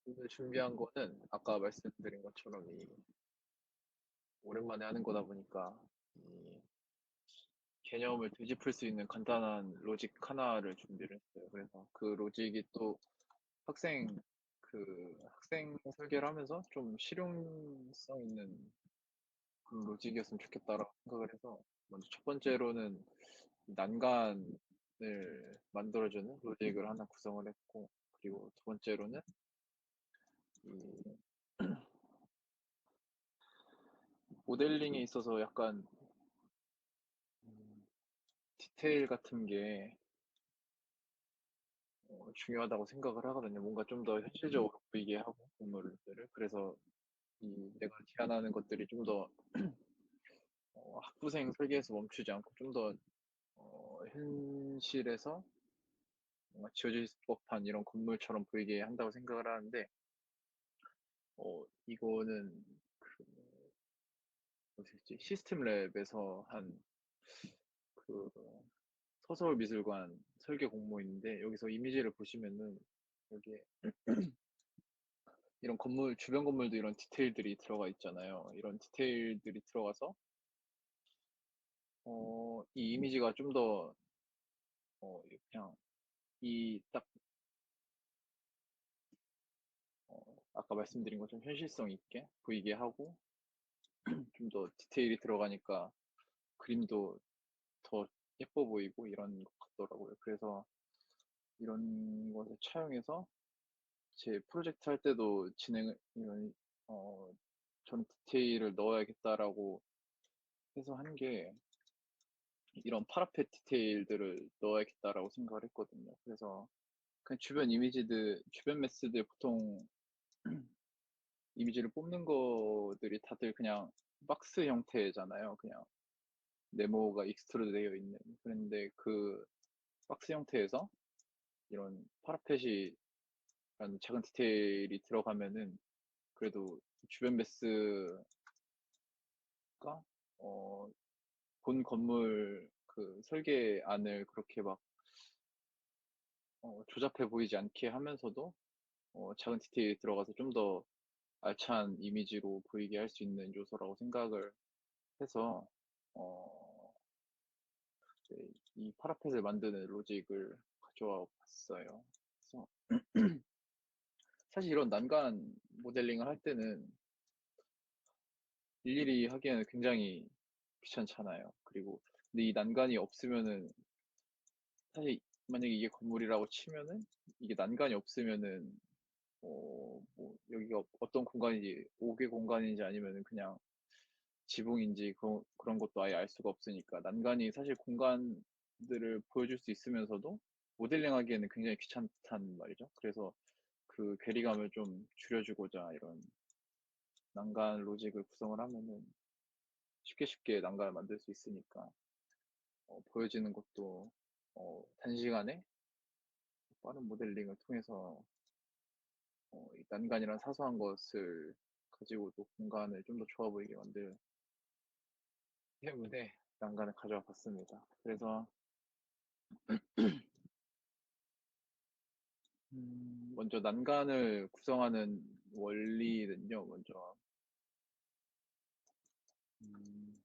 오늘 준비한 거는 아까 말씀드린 것처럼 오랜만에 하는 거다 보니까 이 개념을 되짚을 수 있는 간단한 로직 하나를 준비를 했어요. 그래서 그 로직이 또 학생 학생 설계를 하면서 좀 실용성 있는 그런 로직이었으면 좋겠다라고 생각을 해서 먼저 첫 번째로는 난간을 만들어주는 로직을 하나 구성을 했고, 그리고 두 번째로는 이 모델링에 있어서 약간 음, 디테일 같은 게 중요하다고 생각을 하거든요. 뭔가 좀 더 현실적으로 보이게 하고 건물들을. 그래서 내가 제안하는 것들이 좀 더 학부생 설계에서 멈추지 않고 좀 더 현실에서 뭔가 지어질 법한 이런 건물처럼 보이게 한다고 생각을 하는데, 이거는 그 뭐지, 시스템 랩에서 한 그 서서울미술관 설계 공모인데, 여기서 이미지를 보시면은 여기에 이런 건물, 주변 건물도 이런 디테일들이 들어가 있잖아요. 이런 디테일들이 들어가서, 이 이미지가 좀 더, 그냥, 딱, 아까 말씀드린 것처럼 현실성 있게 보이게 하고, 좀 더 디테일이 들어가니까 그림도 더 예뻐 보이고 이런 것 같더라고요. 그래서 이런 것을 차용해서 제 프로젝트 할 때도 어, 전 디테일을 넣어야겠다라고 해서 한 게, 이런 파라펫 디테일들을 넣어야겠다라고 생각을 했거든요. 그래서 그냥 주변 매스들 보통 이미지를 뽑는 것들이 다들 그냥 박스 형태잖아요. 그냥 네모가 익스트루드 되어 있는. 그런데 그 박스 형태에서 이런 파라펫이라는 작은 디테일이 들어가면은 그래도 주변 매스가 어, 본 건물 그 설계안을 그렇게 막 조잡해 보이지 않게 하면서도 작은 디테일이 들어가서 좀 더 알찬 이미지로 보이게 할 수 있는 요소라고 생각을 해서 어, 네, 이 파라펫을 만드는 로직을 가져와 봤어요. 그래서 사실 이런 난간 모델링을 할 때는 일일이 하기에는 굉장히 귀찮잖아요. 그리고 근데 이 난간이 없으면은, 사실 만약에 이게 건물이라고 치면은, 이게 난간이 없으면은 뭐 여기가 어떤 공간인지, 5개 공간인지 아니면은 그냥 지붕인지 그런 것도 아예 알 수가 없으니까, 난간이 사실 공간들을 보여줄 수 있으면서도 모델링 하기에는 굉장히 귀찮단 말이죠. 그래서 그 괴리감을 좀 줄여주고자 이런 난간 로직을 구성을 하면은 쉽게 쉽게 난간을 만들 수 있으니까, 보여지는 것도 단시간에 빠른 모델링을 통해서 이 난간이란 사소한 것을 가지고도 공간을 좀 더 좋아 보이게 만들 때문에 난간을 가져와 봤습니다. 그래서 먼저 난간을 구성하는 원리는요, 먼저 음,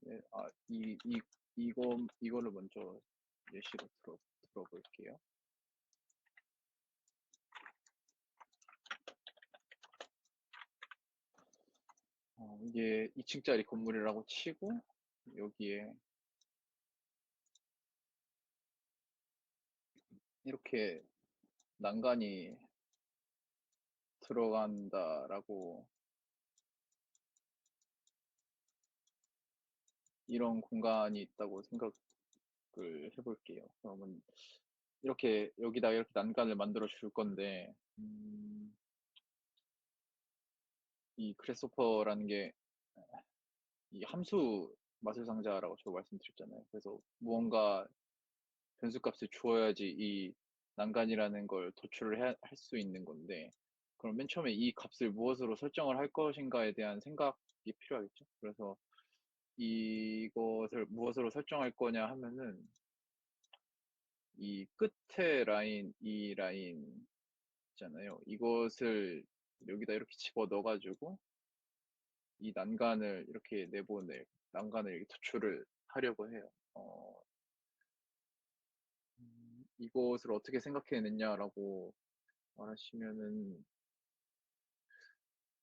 네, 이거를 먼저 예시로 들어볼게요. 이게 2층짜리 건물이라고 치고, 여기에 이렇게 난간이 들어간다라고, 이런 공간이 있다고 생각을 해볼게요. 그러면 여기다 이렇게 난간을 만들어 줄 건데, 이 그래스호퍼라는 게 이 함수 마술상자라고 제가 말씀드렸잖아요. 그래서 무언가 변수값을 주어야지 이 난간이라는 걸 도출을 할 수 있는 건데, 그럼 맨 처음에 이 값을 무엇으로 설정을 할 것인가에 대한 생각이 필요하겠죠. 그래서 이것을 무엇으로 설정할 거냐 하면은, 이 끝에 라인, 이 라인 있잖아요. 이것을 여기다 이렇게 집어 넣어 가지고 이 난간을 이렇게 난간을 이렇게 도출을 하려고 해요. 이것을 어떻게 생각해냈냐라고 말하시면은,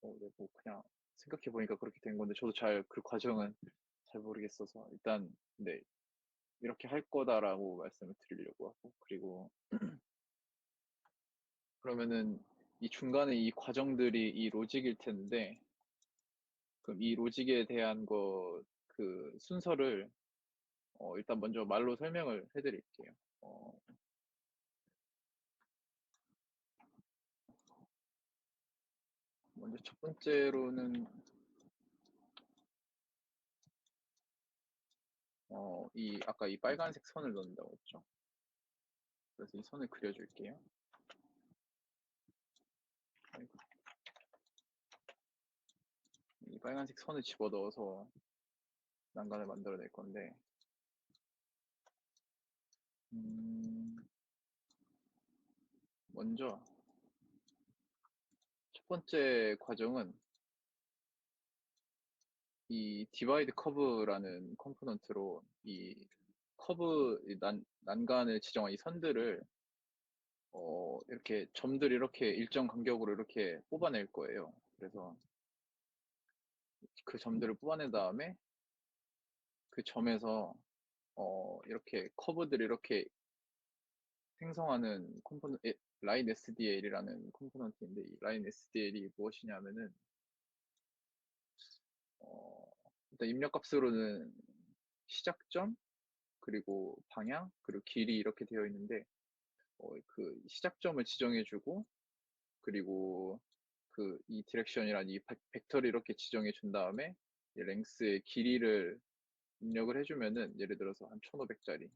네, 뭐 그냥 생각해 보니까 그렇게 된 건데 저도 잘 그 과정은 잘 모르겠어서 일단 네, 이렇게 할 거다라고 말씀을 드리려고 하고, 그리고 그러면은 이 중간에 이 과정들이 이 로직일 텐데, 그럼 이 로직에 대한 그 순서를 일단 먼저 말로 설명을 해드릴게요. 어, 먼저 첫 번째로는 아까 이 빨간색 선을 넣는다고 했죠. 그래서 이 선을 그려줄게요. 아이고. 이 빨간색 선을 집어 넣어서 난간을 만들어낼 건데, 음, 먼저 첫 번째 과정은 이 디바이드 커브라는 컴포넌트로 이 난간을 지정한 이 선들을 이렇게 점들 이렇게 일정 간격으로 이렇게 뽑아낼 거예요. 그래서 그 점들을 뽑아낸 다음에 그 점에서 이렇게 커브들 이렇게 생성하는 라인 SDL이라는 컴포넌트인데, 이 라인 SDL이 무엇이냐면은 어, 일단 입력값으로는 시작점, 그리고 방향, 그리고 길이 이렇게 되어 있는데, 그 시작점을 지정해주고, 그리고 그 이 디렉션이란 이 벡터를 이렇게 지정해 준 다음에 이 랭스의 길이를 입력을 해주면은, 예를 들어서 한 1500짜리,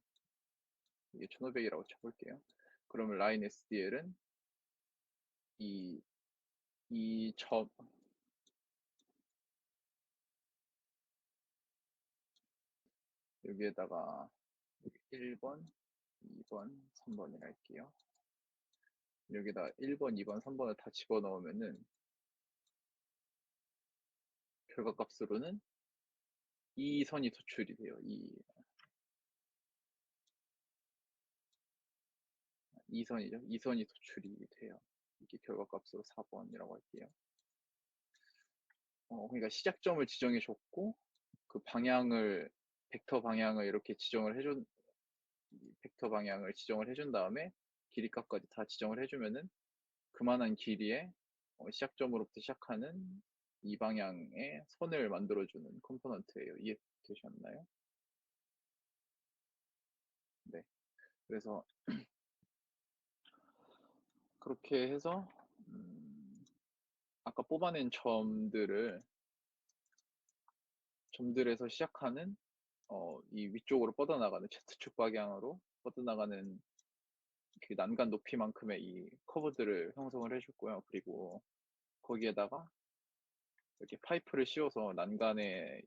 이게 1500이라고 쳐볼게요. 그러면 라인 SDL은 이, 이 점, 여기에다가 1번, 2번, 3번을 할게요. 여기다 1번, 2번, 3번을 다 집어넣으면은 결과값으로는 이 선이 도출이 돼요. 이 선이죠. 이 선이 도출이 돼요. 이게 결과값으로 4번이라고 할게요. 그러니까 시작점을 지정해 줬고, 그 벡터 방향을 이렇게 벡터 방향을 지정을 해준 다음에 길이값까지 다 지정을 해주면은 그만한 길이의 시작점으로부터 시작하는 이 방향의 선을 만들어주는 컴포넌트예요. 이해되셨나요? 네. 그래서 그렇게 해서 아까 뽑아낸 점들에서 시작하는 이 위쪽으로 뻗어나가는 Z축 방향으로 뻗어나가는 그 난간 높이만큼의 이 커브들을 형성을 해줬고요. 그리고 거기에다가 이렇게 파이프를 씌워서 난간의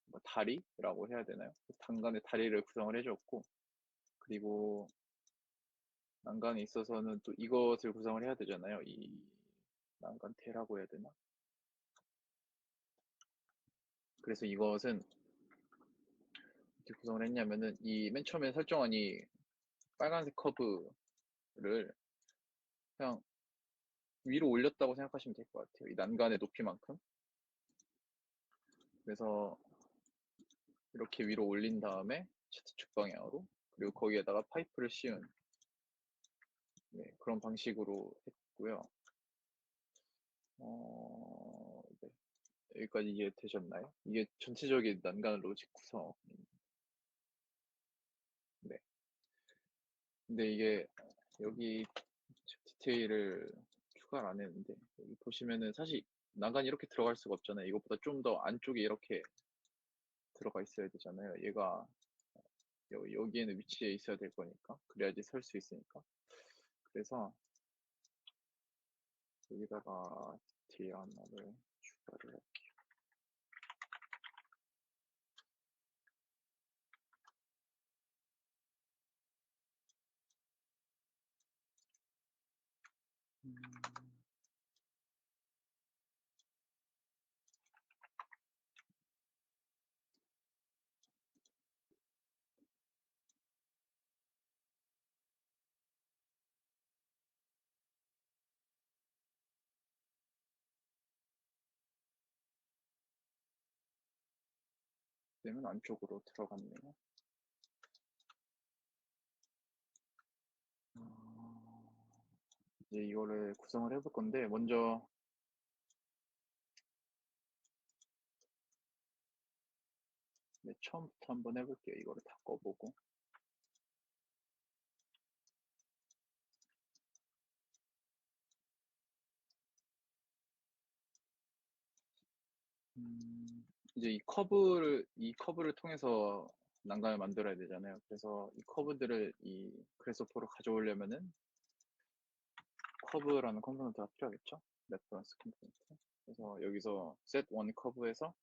뭐 다리라고 해야 되나요? 난간의 다리를 구성을 해줬고, 그리고 난간에 있어서는 또 이것을 구성을 해야 되잖아요. 이 난간대라고 해야 되나? 그래서 이것은 어떻게 구성을 했냐면은, 이 맨 처음에 설정한 이 빨간색 커브를 그냥 위로 올렸다고 생각하시면 될 것 같아요. 이 난간의 높이만큼. 그래서 이렇게 위로 올린 다음에 Z축 방향으로, 그리고 거기에다가 파이프를 씌운, 네, 그런 방식으로 했고요. 네. 여기까지 이해되셨나요? 이게 전체적인 난간 로직 구성. 네. 근데 이게 여기 디테일을 추가를 안 했는데, 여기 보시면은 사실 난간이 이렇게 들어갈 수가 없잖아요. 이것보다 좀 더 안쪽에 이렇게 들어가 있어야 되잖아요. 얘가 여기에는 위치해 있어야 될 거니까. 그래야지 설 수 있으니까. 그래서 여기다가 디테일 하나를 추가를 할게요. 되면 안쪽으로 들어갔네요. 이제 이거를 구성을 해볼 건데, 먼저 처음부터 한번 해볼게요. 이거를 다 꺼보고. 이제 이 커브를 통해서 난간을 만들어야 되잖아요. 그래서 이 커브들을 이 그래소포로 가져오려면은 커브라는 컴포넌트가 필요하겠죠? 레퍼런스 컴포넌트. 그래서 여기서 set one 커브에서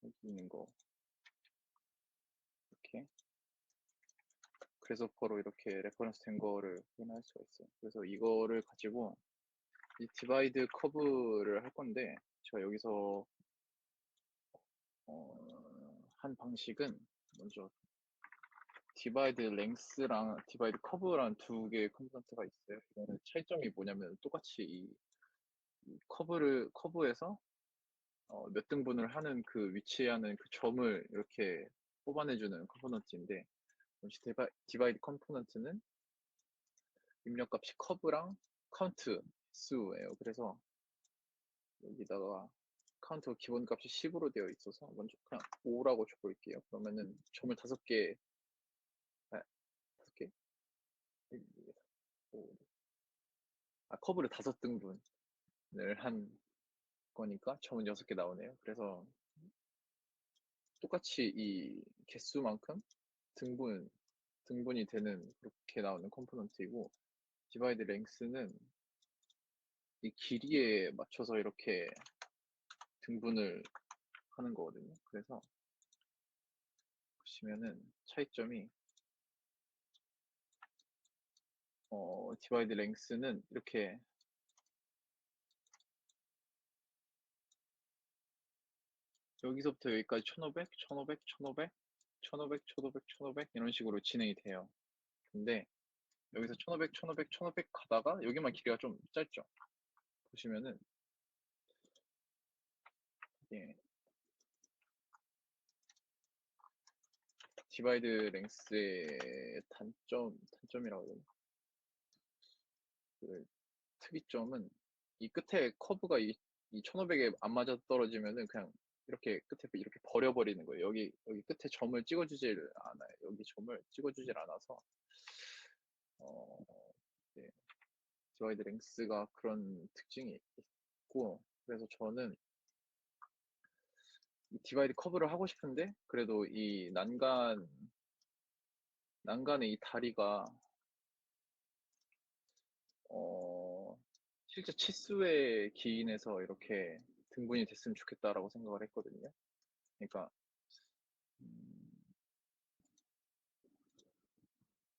여기 있는 거 이렇게 그래소포로 이렇게 레퍼런스 된 거를 확인할 수가 있어요. 그래서 이거를 가지고 이 디바이드 커브를 할 건데, 제가 여기서 한 방식은 먼저 디바이드 랭스랑 디바이드 커브라는 두 개의 컴포넌트가 있어요. 이거는 차이점이 뭐냐면 똑같이 이 커브에서 몇 등분을 하는 그 위치하는 그 점을 이렇게 뽑아내주는 컴포넌트인데, 디바이드 컴포넌트는 입력값이 커브랑 카운트 수예요. 그래서 여기다가 카운트 기본값이 10으로 되어 있어서 먼저 그냥 5라고 줘볼게요. 그러면은 점을 5개, 아, 5개? 커브를 5등분을 한 거니까 점은 6개 나오네요. 그래서 똑같이 이 개수만큼 등분이 되는 그렇게 나오는 컴포넌트이고, 디바이드 랭스는 이 길이에 맞춰서 이렇게 등분을 하는 거거든요. 그래서 보시면은 차이점이 디바이드 랭스는 이렇게 여기서부터 여기까지 1500, 1500, 1500, 1500, 1500, 1500 이런 식으로 진행이 돼요. 근데 여기서 1500, 1500, 1500 가다가 여기만 길이가 좀 짧죠. 보시면은 예, 디바이드 랭스의 단점이라고 해야 되나? 그 특이점은 이 끝에 커브가 이 1500에 안 맞아 떨어지면은 그냥 이렇게 끝에 이렇게 버려버리는 거예요. 여기 끝에 점을 찍어주질 않아요. 여기 점을 찍어주질 않아서 어, 네, 디바이드 랭스가 그런 특징이 있고, 그래서 저는 이 디바이드 커브를 하고 싶은데 그래도 이 난간의 이 다리가 어, 실제 치수의 기인에서 이렇게 등분이 됐으면 좋겠다라고 생각을 했거든요. 그러니까 음,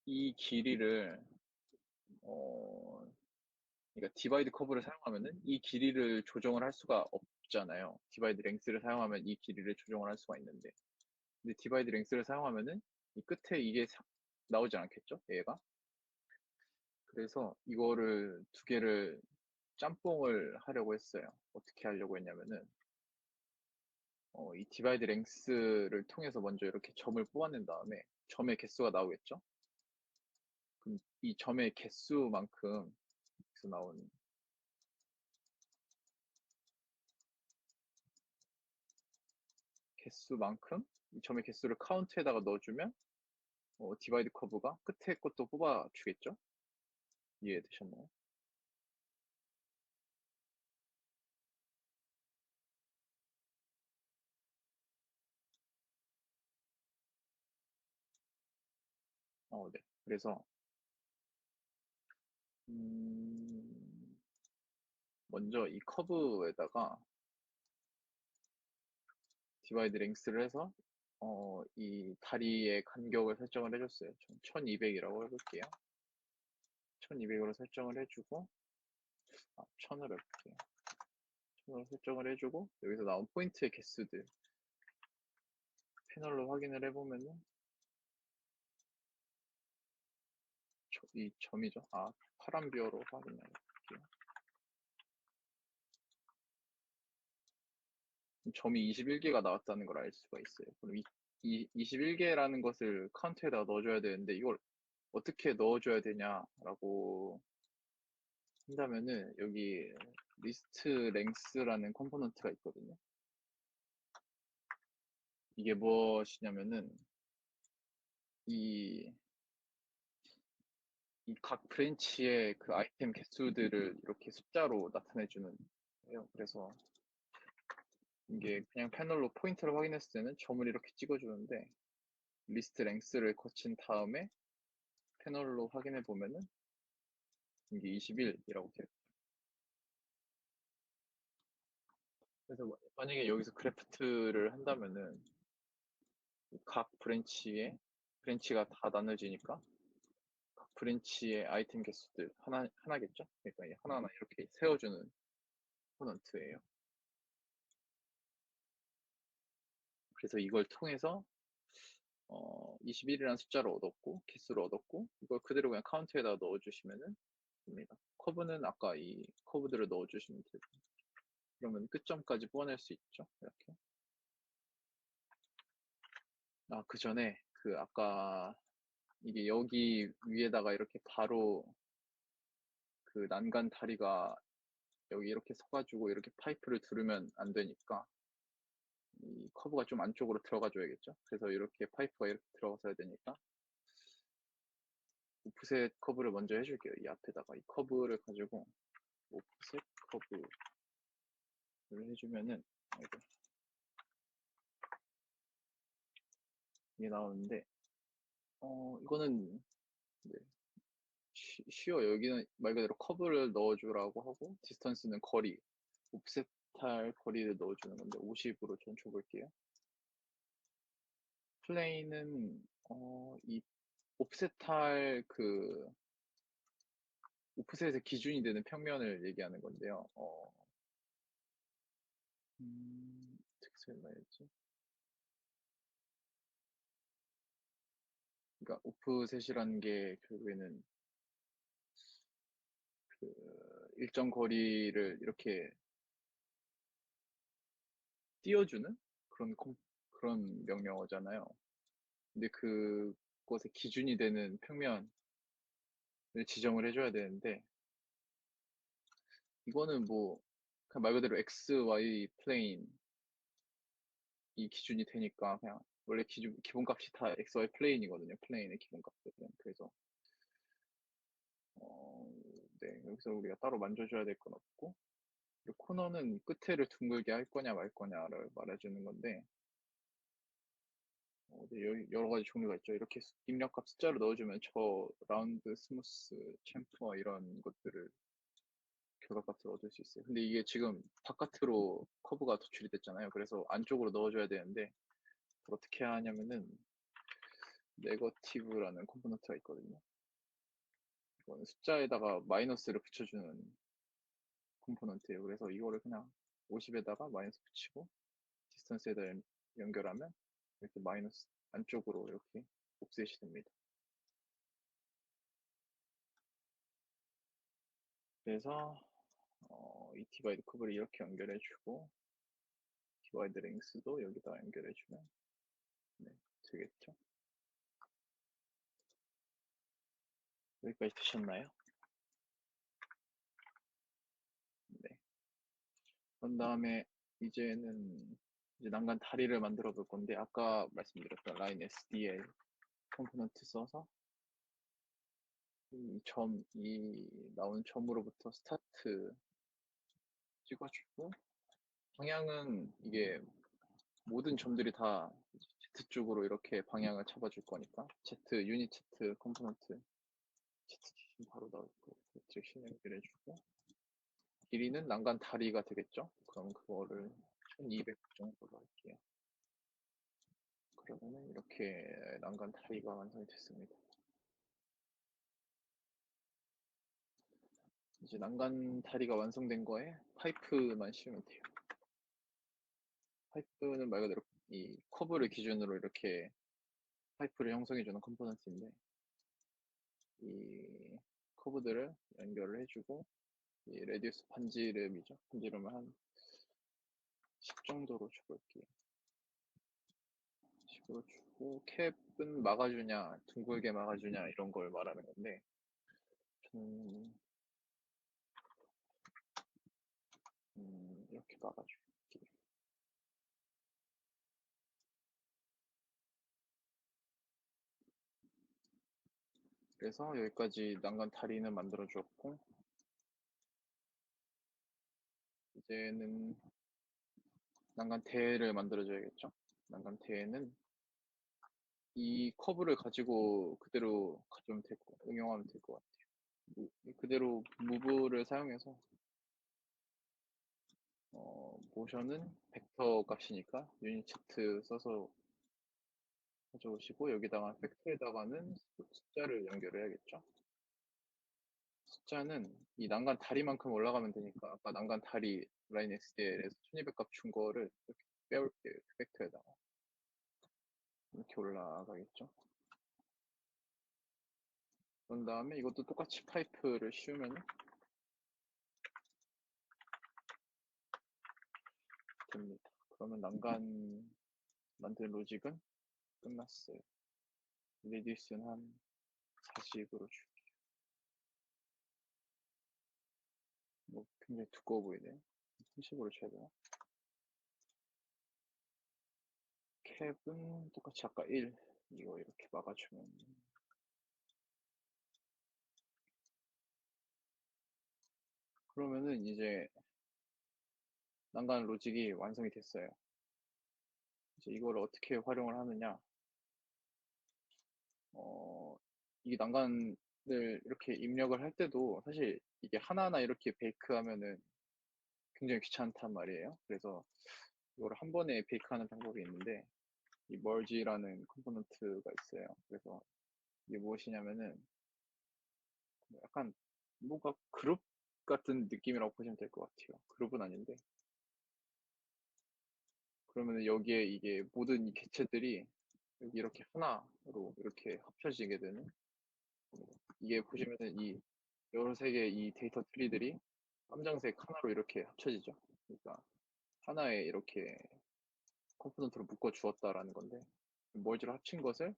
이 길이를 어, 그러니까 디바이드 커브를 사용하면은 이 길이를 조정을 할 수가 없잖아요. 디바이드 랭스를 사용하면 이 길이를 조정을 할 수가 있는데, 근데 디바이드 랭스를 사용하면은 이 끝에 이게 나오지 않겠죠? 얘가. 그래서 이거를 두 개를 짬뽕을 하려고 했어요. 어떻게 하려고 했냐면은 이 디바이드 랭스를 통해서 먼저 이렇게 점을 뽑아낸 다음에 점의 개수가 나오겠죠? 그럼 이 점의 개수만큼 여기서 나온 개수만큼 이 점의 개수를 카운트에다가 넣어주면 디바이드 커브가 끝에 것도 뽑아주겠죠? 이해되셨나요? 네. 그래서 음, 먼저 이 커브에다가 디바이드 랭스를 해서 이 다리의 간격을 설정을 해줬어요. 1200이라고 해볼게요. 1200으로 설정을 해주고, 1000으로 해볼게요. 1000으로 설정을 해주고, 여기서 나온 포인트의 개수들 패널로 확인을 해보면은, 이 점이죠. 파란 뷰어로 확인을 해볼게요. 점이 21개가 나왔다는 걸 알 수가 있어요. 그럼 21개라는 것을 카운트에다가 넣어줘야 되는데, 이걸 어떻게 넣어줘야 되냐라고 한다면은, 여기 리스트 랭스라는 컴포넌트가 있거든요. 이게 무엇이냐면은, 이 각 브랜치의 그 아이템 개수들을 이렇게 숫자로 나타내주는 거예요. 그래서 이게 그냥 패널로 포인트를 확인했을 때는 점을 이렇게 찍어주는데, 리스트 랭스를 거친 다음에 패널로 확인해 보면은 이게 21이라고 돼요. 그래서 만약에 여기서 크래프트를 한다면은 각 브랜치가 다 나눠지니까 각 브랜치의 아이템 개수들 하나겠죠? 그러니까 하나하나 이렇게 세워주는 컴포넌트예요. 그래서 이걸 통해서 21이라는 숫자를 얻었고 개수를 얻었고, 이걸 그대로 그냥 카운트에다 넣어주시면은 됩니다. 커브는 아까 이 커브들을 넣어주시면 되고, 그러면 끝점까지 뽑아낼 수 있죠. 이렇게. 그 전에 아까 이게 여기 위에다가 이렇게 바로 그 난간 다리가 여기 이렇게 서가지고 이렇게 파이프를 두르면 안 되니까 이 커브가 좀 안쪽으로 들어가 줘야겠죠. 그래서 이렇게 파이프가 이렇게 들어가서야 되니까 오프셋 커브를 먼저 해줄게요. 이 앞에다가 이 커브를 가지고 오프셋 커브를 해주면은 이게 나오는데, 이거는 네, 쉬워요. 여기는 말 그대로 커브를 넣어주라고 하고, 디스턴스는 거리, 옵셋할 거리를 넣어주는 건데 50으로 전 줘볼게요. 플레이는 이 옵셋할 오프셋의 기준이 되는 평면을 얘기하는 건데요. 어떻게 설명해야지? 그러니까 오프셋이라는 게 결국에는 그 일정 거리를 이렇게 띄워주는 그런 명령어잖아요. 근데 그것의 기준이 되는 평면을 지정을 해줘야 되는데, 이거는 뭐 그냥 말 그대로 x, y 플레인 이 기준이 되니까 그냥 원래 기본값이 다 x, y 플레인이거든요. 플레인의 기본값들은. 그래서 네, 여기서 우리가 따로 만져줘야 될 건 없고, 그리고 코너는 끝에를 둥글게 할 거냐 말 거냐를 말해주는 건데, 네, 여러 가지 종류가 있죠. 이렇게 입력값 숫자를 넣어주면 저 라운드, 스무스, 챔프와 이런 것들을 결과값을 얻을 수 있어요. 근데 이게 지금 바깥으로 커브가 도출이 됐잖아요. 그래서 안쪽으로 넣어줘야 되는데, 어떻게 하냐면은 네거티브라는 컴포넌트가 있거든요. 이거는 숫자에다가 마이너스를 붙여주는 컴포넌트예요. 그래서 이거를 그냥 50에다가 마이너스 붙이고 디스턴스에다 연결하면 이렇게 마이너스 안쪽으로 이렇게 옵셋이 됩니다. 그래서 이 디바이드 커브를 이렇게 연결해주고, 디바이드 랭스도 여기다 연결해주면 네, 되겠죠. 여기까지 되셨나요? 네. 그런 다음에 이제는 이제 난간 다리를 만들어 볼 건데, 아까 말씀드렸던 라인 SDL 컴포넌트 써서 이 나오는 점으로부터 스타트 찍어주고, 방향은 이게 모든 점들이 다 Z 쪽으로 이렇게 방향을 잡아줄 거니까 유닛 Z 컴포넌트 Z 지금 바로 나올 거고, Z 연결해주고, 길이는 난간 다리가 되겠죠. 그럼 그거를 1200 정도로 할게요. 그러면은 이렇게 난간 다리가 완성이 됐습니다. 이제 난간 다리가 완성된 거에 파이프만 씌우면 돼요. 파이프는 말 그대로 이 커브를 기준으로 이렇게 파이프를 형성해주는 컴포넌트인데, 이 커브들을 연결을 해주고, 이 레디우스 반지름이죠. 반지름을 한 10 정도로 줘볼게요. 10으로 주고, 캡은 막아주냐, 둥글게 막아주냐, 이런 걸 말하는 건데, 저는, 이렇게 막아줄게요. 그래서 여기까지 난간 다리는 만들어 주었고, 이제는 난간 대를 만들어 줘야겠죠. 난간 대에는 이 커브를 가지고 그대로 가져오면 될 거, 응용하면 될 것 같아요. 그대로 무브를 사용해서 모션은 벡터 값이니까 유닛 차트 써서 가져오시고, 여기다가 팩터에다가는 숫자를 연결해야겠죠. 숫자는 이 난간 다리만큼 올라가면 되니까 아까 난간 다리 라인 SDL에서 1200값 준 거를 이렇게 빼올게요. 팩터에다가 이렇게 올라가겠죠. 그런 다음에 이것도 똑같이 파이프를 씌우면 됩니다. 그러면 난간 만든 로직은 끝났어요. 레디스는 한 40으로 줄게요. 뭐 굉장히 두꺼워 보이네요. 30으로 줘야 되나? 캡은 똑같이 아까 1 이거 이렇게 막아주면, 그러면은 이제 난간 로직이 완성이 됐어요. 이제 이걸 어떻게 활용을 하느냐, 어, 이 난간을 이렇게 입력을 할 때도 사실 이게 하나하나 이렇게 베이크하면은 굉장히 귀찮단 말이에요. 그래서 이걸 한 번에 베이크하는 방법이 있는데, 이 merge라는 컴포넌트가 있어요. 그래서 이게 무엇이냐면은 약간 뭔가 그룹 같은 느낌이라고 보시면 될 것 같아요. 그룹은 아닌데, 그러면은 여기에 이게 모든 이 객체들이 여기 이렇게 하나로 이렇게 합쳐지게 되는, 이게 보시면은 이 여러 색의 이 데이터 트리들이 깜장색 하나로 이렇게 합쳐지죠. 그러니까 하나에 이렇게 컴포넌트로 묶어 주었다라는 건데, 멀지를 합친 것을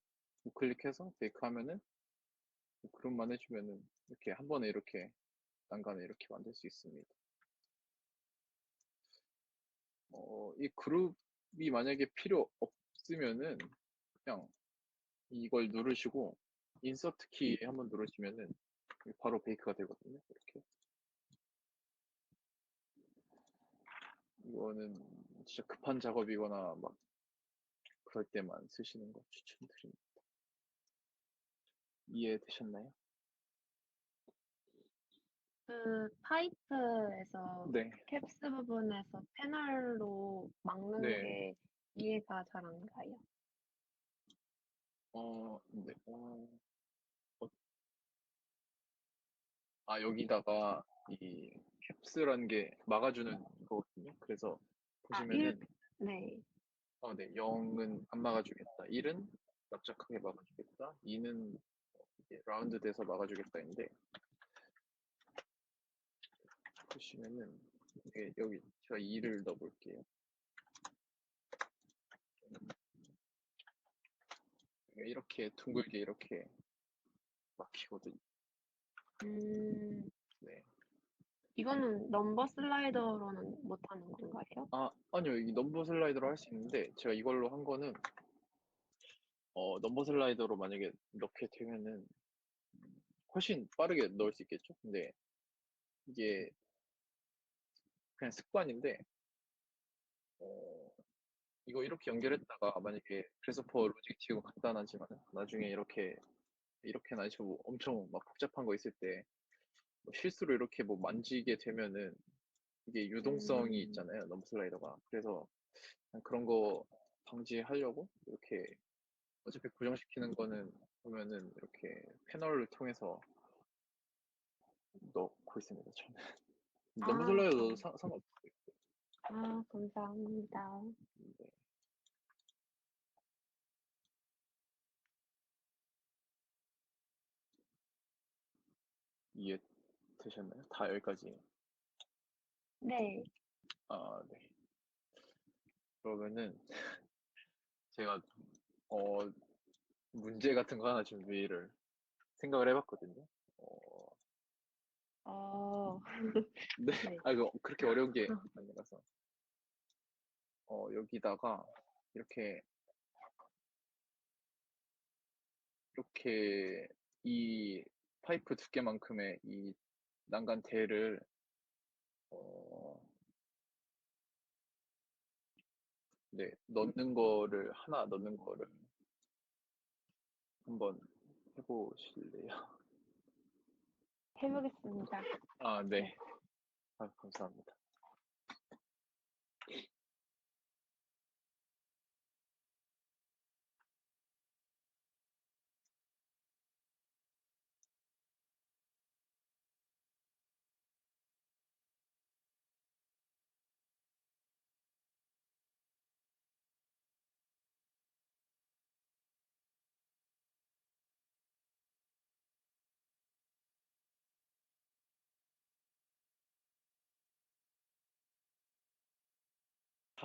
우클릭해서 베이크하면은 그룹만 해주면은 이렇게 한 번에 이렇게 난간을 이렇게 만들 수 있습니다. 이 그룹이 만약에 필요 없으면은 그냥 이걸 누르시고 인서트 키 한번 누르시면은 바로 베이크가 되거든요. 이렇게. 이거는 진짜 급한 작업이거나 막 그럴 때만 쓰시는 거 추천드립니다. 이해되셨나요? 그 파이프에서 네. 캡스 부분에서 패널로 막는 네. 게 이해가 잘 안 가요. 네. 여기다가 이 캡스라는 게 막아주는 거거든요. 그래서 아, 1, 보시면은, 네. 네, 0은 안 막아주겠다. 1은 납작하게 막아주겠다. 2는 이제 라운드 돼서 막아주겠다인데, 보시면은 이게 여기 제가 2를 넣어볼게요. 이렇게 둥글게 이렇게 막히거든요. 음, 네. 이거는 넘버 슬라이더로는 못하는 건가요? 아니요. 이 넘버 슬라이더로 할 수 있는데, 제가 이걸로 한 거는 넘버 슬라이더로 만약에 넣게 되면은 훨씬 빠르게 넣을 수 있겠죠. 근데 이게 그냥 습관인데, 어, 이거 이렇게 연결했다가 만약에 그래서퍼 로직 치고 간단하지만 나중에 이렇게는 아니고 뭐 엄청 막 복잡한 거 있을 때뭐 실수로 이렇게 뭐 만지게 되면은 이게 유동성이 음, 있잖아요. 넘버 슬라이더가. 그래서 그냥 그런 거 방지하려고 이렇게, 어차피 고정시키는 거는 보면은 이렇게 패널을 통해서 넣고 있습니다. 저는 아, 넘버 슬라이더 넣어도 아, 상관없어요. 아, 감사합니다. 네. 이해되셨나요? 다 여기까지. 네, 아, 네. 그러면은 제가 어, 문제 같은 거 하나 준비를 생각을 해봤거든요. 어, 어, 네. 네. 아, 이거 그렇게 어려운 게 아니라서. 여기다가 이렇게 이렇게 이 파이프 두께만큼의 이 난간 대를 어, 네, 하나 넣는 거를 한번 해보실래요? 해보겠습니다. 아, 네. 네. 아, 감사합니다.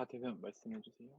다 되면 말씀해 주세요.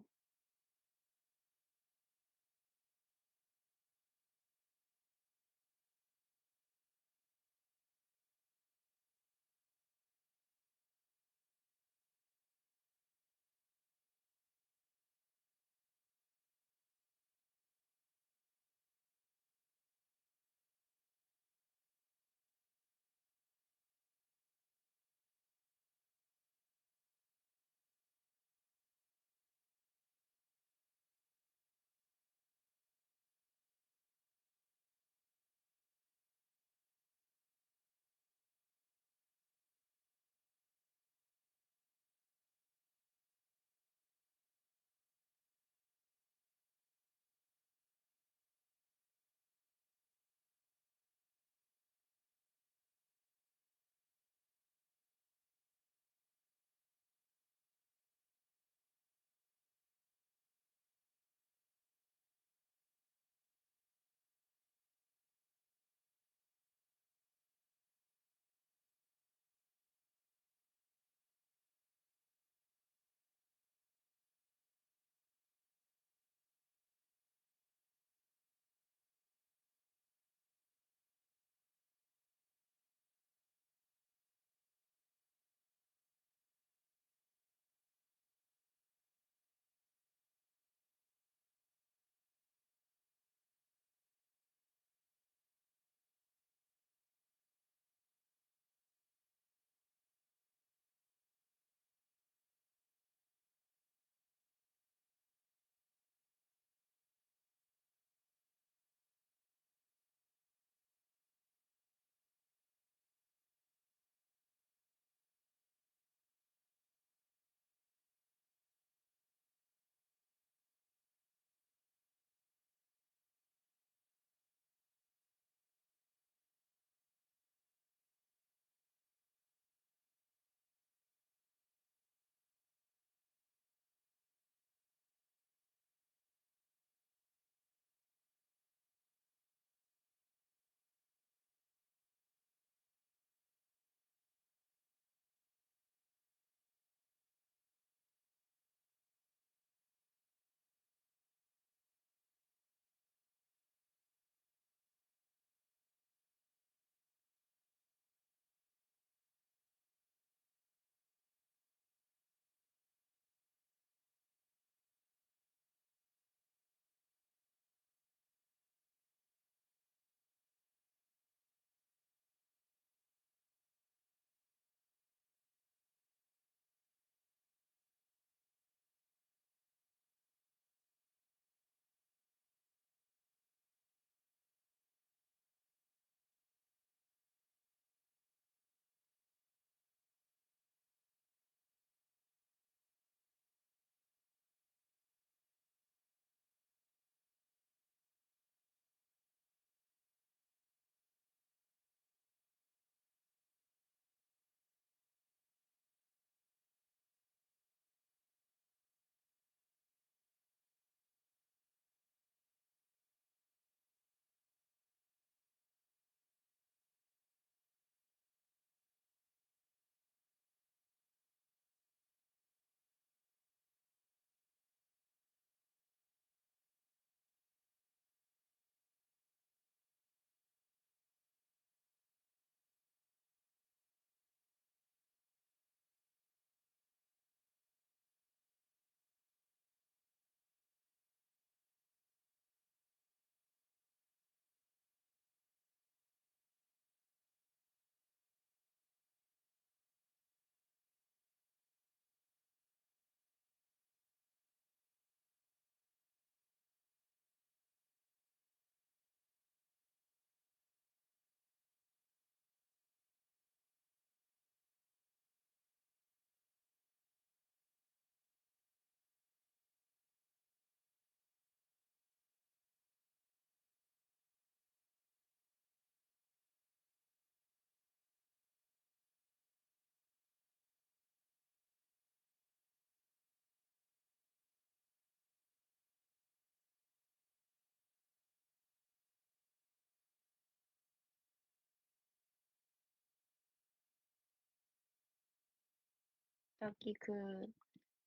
여기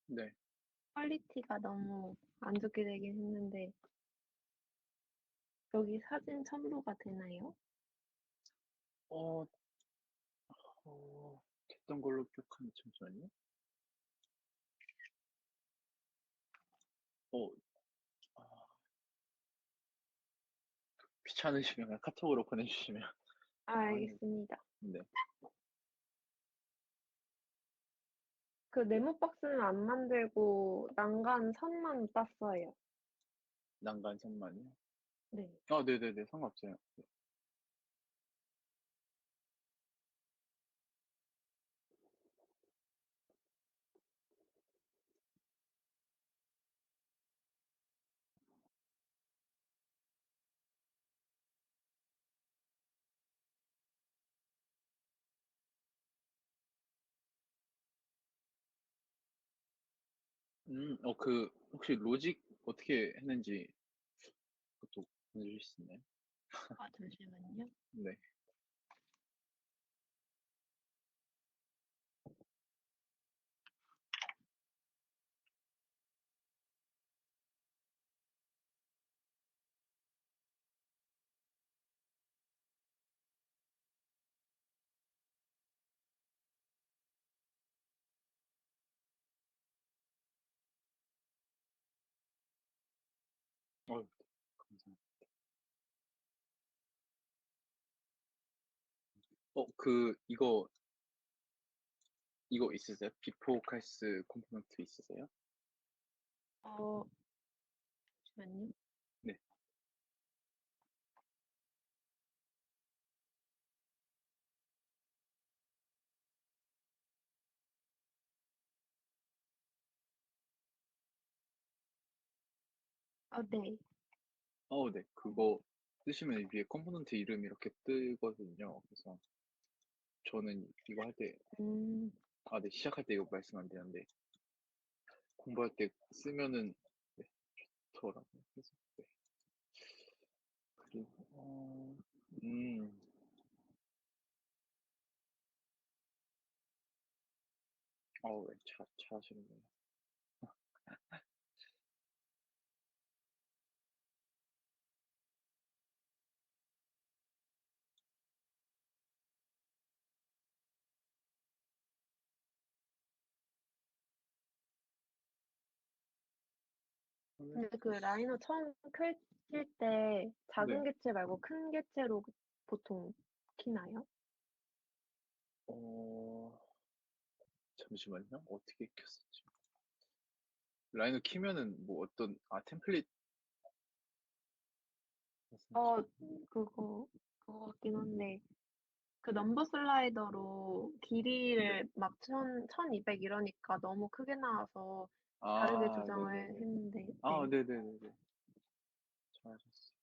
네. 퀄리티가 너무 안 좋게 되긴 했는데 여기 사진 첨부가 되나요? 어, 됐던 걸로 기억하는데 잠시만요. 어, 아, 귀찮으시면 그냥 카톡으로 보내주시면 하는. 알겠습니다. 네. 그 네모 박스는 안 만들고 난간 선만 땄어요. 난간 선만이요? 네. 네네네. 상관없어요. 네. 혹시 로직 어떻게 했는지 그것도 보내주실 수 있나요? 아, 잠시만요. 네. 감사합니다. 이거 있으세요? 비포 칼스 컴포넌트 있으세요? 어, 잠시만요. 네. 네. 네. 그거 뜨시면 위에 컴포넌트 이름 이렇게 뜨거든요. 그래서 저는 이거 할 때, 음, 네. 시작할 때 이거 말씀 안 되는데, 공부할 때 쓰면은, 네, 좋더라고요. 그래서, 네. 그리고, 왜 차 하시는 거예요? 근데 그 라이너 처음 펼칠 때 작은 네. 개체 말고 큰 개체로 보통 키나요? 어, 잠시만요. 어떻게 켰었지? 라이너 키면은 뭐 템플릿 어, 말씀하시는. 그거 같긴 한데, 그 넘버 슬라이더로 네. 길이를 막 1200 이러니까 너무 크게 나와서 다르게 조정을 네네네. 했는데, 네. 네네네네. 잘하셨어요.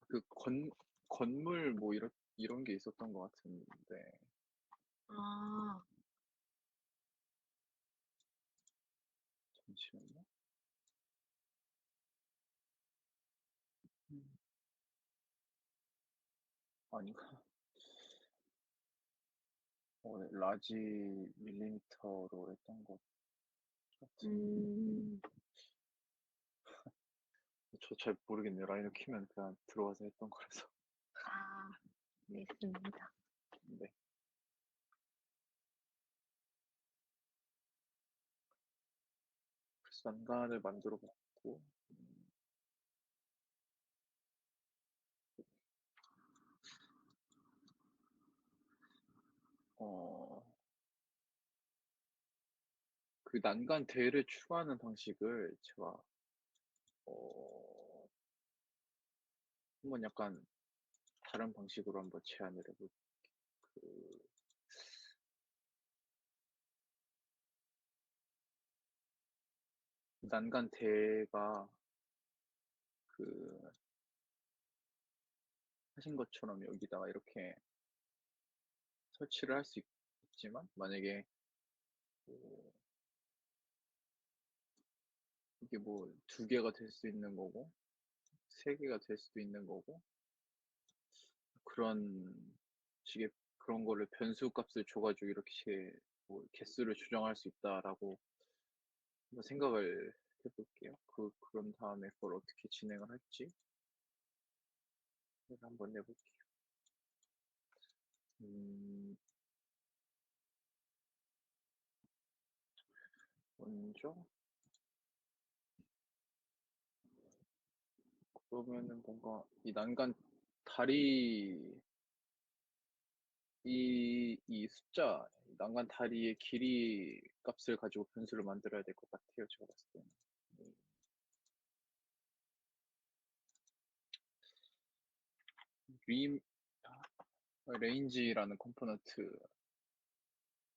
그 건물 뭐 이런 게 있었던 것 같은데, 아, 잠시만요. 음, 아닌가? 네, 라지 밀리미터로 했던 것 같은데. 음, 저 잘 모르겠네요. 라이너 키면 그냥 들어와서 했던 거라서. 아, 네, 있습니다. 네. 그래서 난간을 만들어 봤고, 어, 그 난간 대를 추가하는 방식을 제가, 어, 한번 약간 다른 방식으로 한번 제안을 해볼게요. 그, 난간 대가 그, 하신 것처럼 여기다가 이렇게 설치를 할 수 있지만, 만약에, 뭐 이게 뭐 두 개가 될 수 있는 거고, 세 개가 될 수도 있는 거고, 그런 식의 그런 거를 변수 값을 줘가지고 이렇게 뭐 개수를 조정할 수 있다라고 한번 생각을 해볼게요. 그런 다음에 그걸 어떻게 진행을 할지 한번 해볼게요. 먼저 그러면은 뭔가 이 난간 다리 이 숫자 난간 다리의 길이 값을 가지고 변수를 만들어야 될 것 같아요. 제가 봤을 때는. 림 레인지라는 컴포넌트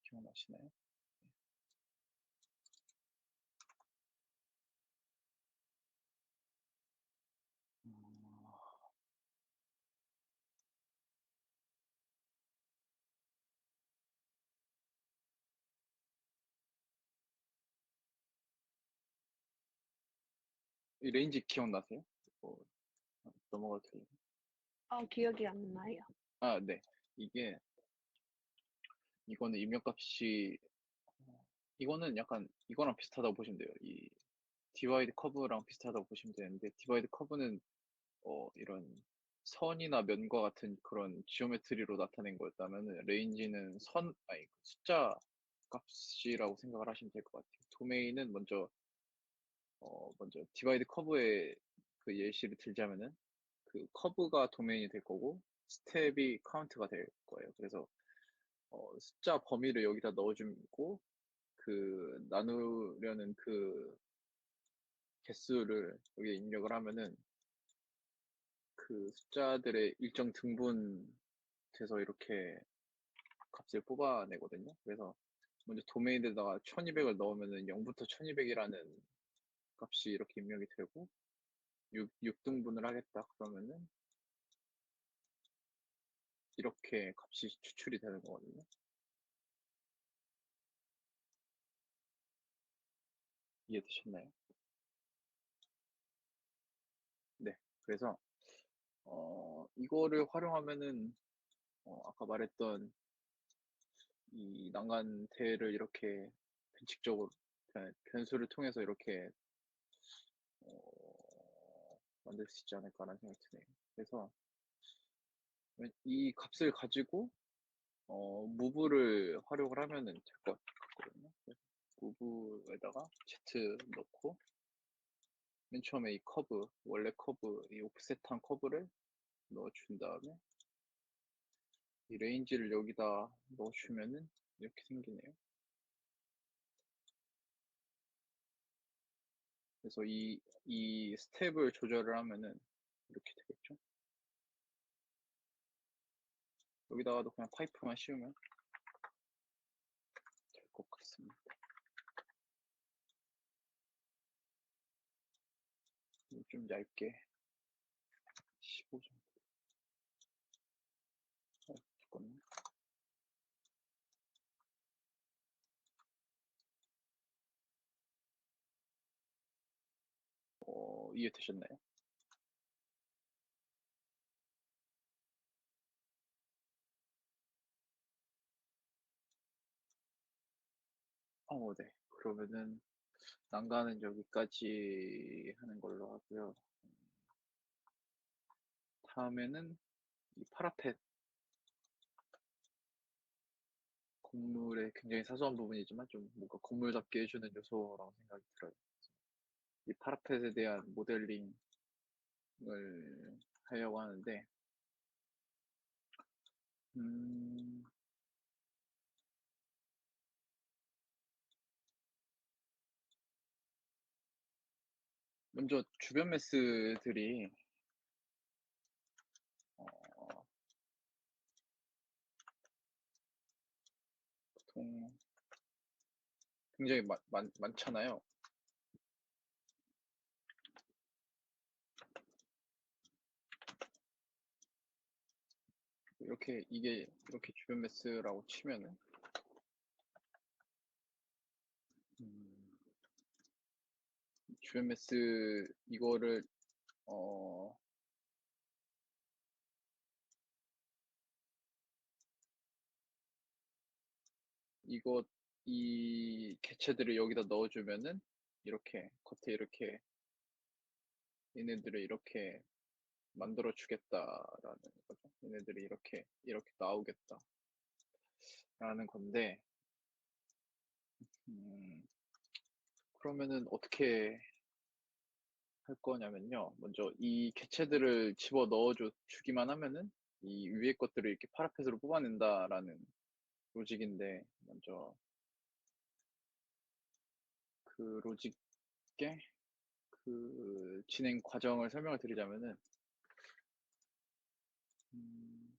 기억나시나요? 이 레인지 기억나세요? 넘어가도 돼요? 기억이 안 나요. 네. 이거는 입력값이 이거는 약간 이거랑 비슷하다고 보시면 돼요. 이 디바이드 커브랑 비슷하다고 보시면 되는데 디바이드 커브는 이런 선이나 면과 같은 그런 지오메트리로 나타낸 거였다면 레인지는 숫자 값이라고 생각을 하시면 될 것 같아요. 도메인은 먼저 디바이드 커브의 그 예시를 들자면은 그 커브가 도메인이 될 거고 스텝이 카운트가 될 거예요. 그래서 숫자 범위를 여기다 넣어주고 그 나누려는 그 개수를 여기에 입력을 하면은 그 숫자들의 일정 등분돼서 이렇게 값을 뽑아내거든요. 그래서 먼저 도메인에다가 1200을 넣으면은 0부터 1200이라는 값이 이렇게 입력이 되고 6등분을 하겠다 그러면은 이렇게 값이 추출이 되는 거거든요. 이해되셨나요? 네. 그래서 이거를 활용하면은 아까 말했던 이 난간대를 이렇게 변칙적으로 변수를 통해서 이렇게 만들 수 있지 않을까라는 생각이 드네요. 그래서 이 값을 가지고 무브를 활용을 하면은 될 것 같거든요. 무브에다가 z 넣고 맨 처음에 이 커브 원래 커브 이 오프셋한 커브를 넣어준 다음에 이 레인지를 여기다 넣어주면은 이렇게 생기네요. 그래서 이 스텝을 조절을 하면은 이렇게 되겠죠. 여기다가도 그냥 파이프만 씌우면 될 것 같습니다. 좀 얇게 15 정도. 잠깐만요. 이해되셨나요? 네. 그러면은 난간은 여기까지 하는 걸로 하고요. 다음에는 이 파라펫 건물의 굉장히 사소한 부분이지만 좀 뭔가 건물답게 해주는 요소라고 생각이 들어요. 이 파라펫에 대한 모델링을 하려고 하는데 음, 먼저 주변 매스들이 어, 보통 굉장히 많잖아요. 이게 이렇게 주변 매스라고 치면은 음, 주변 매스 이거를 어, 이 개체들을 여기다 넣어주면은 이렇게 겉에 이렇게 얘네들을 이렇게 만들어 주겠다라는 거죠. 얘네들이 이렇게 나오겠다라는 건데, 그러면은 어떻게 할 거냐면요. 먼저 이 개체들을 집어 주기만 하면은 이 위에 것들을 이렇게 파라펫으로 뽑아낸다라는 로직인데, 먼저 그 로직의 그 진행 과정을 설명을 드리자면은, 음,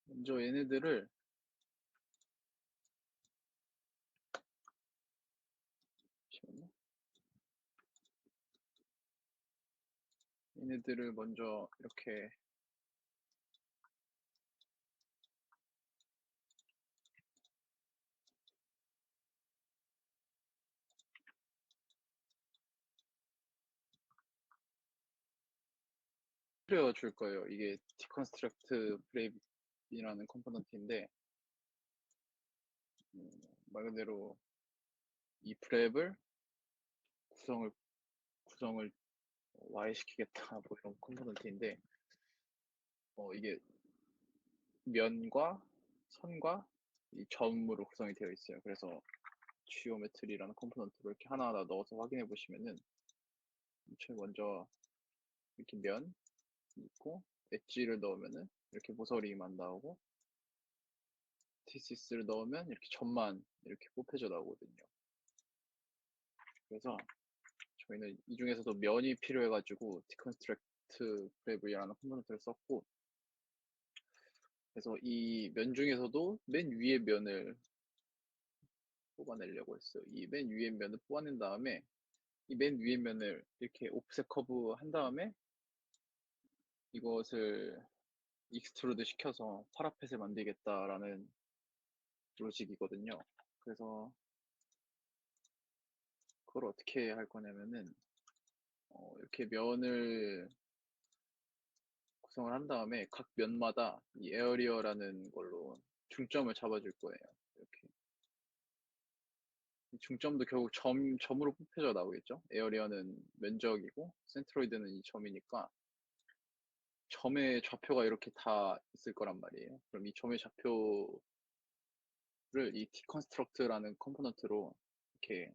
먼저 얘네들을 잠시만요. 얘네들을 먼저 이렇게 뿌려 줄 거예요. 이게 디컨스트럭트 브레이브이라는 컴포넌트인데, 음, 말 그대로 이 브랩을 구성을 구성을 와해시키겠다 뭐 이런 컴포넌트인데, 이게 면과 선과 이 점으로 구성이 되어 있어요. 그래서 지오메트리라는 컴포넌트를 이렇게 하나하나 넣어서 확인해 보시면은, 제일 먼저 이렇게 면 있고 엣지를 넣으면은 이렇게 모서리만 나오고, 티시스를 넣으면 이렇게 점만 이렇게 뽑혀져 나오거든요. 그래서 저희는 이 중에서도 면이 필요해가지고 디컨스트럭트 브레이브라는 컴포넌트를 썼고, 그래서 이 면 중에서도 맨 위에 면을 뽑아내려고 했어요. 이 맨 위에 면을 뽑아낸 다음에 이 맨 위에 면을 이렇게 옵셋 커브 한 다음에 이것을 익스트루드 시켜서 파라펫을 만들겠다라는 로직이거든요. 그래서 그걸 어떻게 할 거냐면은, 이렇게 면을 구성을 한 다음에 각 면마다 이 에어리어라는 걸로 중점을 잡아줄 거예요. 이렇게 중점도 결국 점으로 뽑혀져 나오겠죠. 에어리어는 면적이고 센트로이드는 이 점이니까 점의 좌표가 이렇게 다 있을 거란 말이에요. 그럼 이 점의 좌표를 이 디컨스트럭트라는 컴포넌트로 이렇게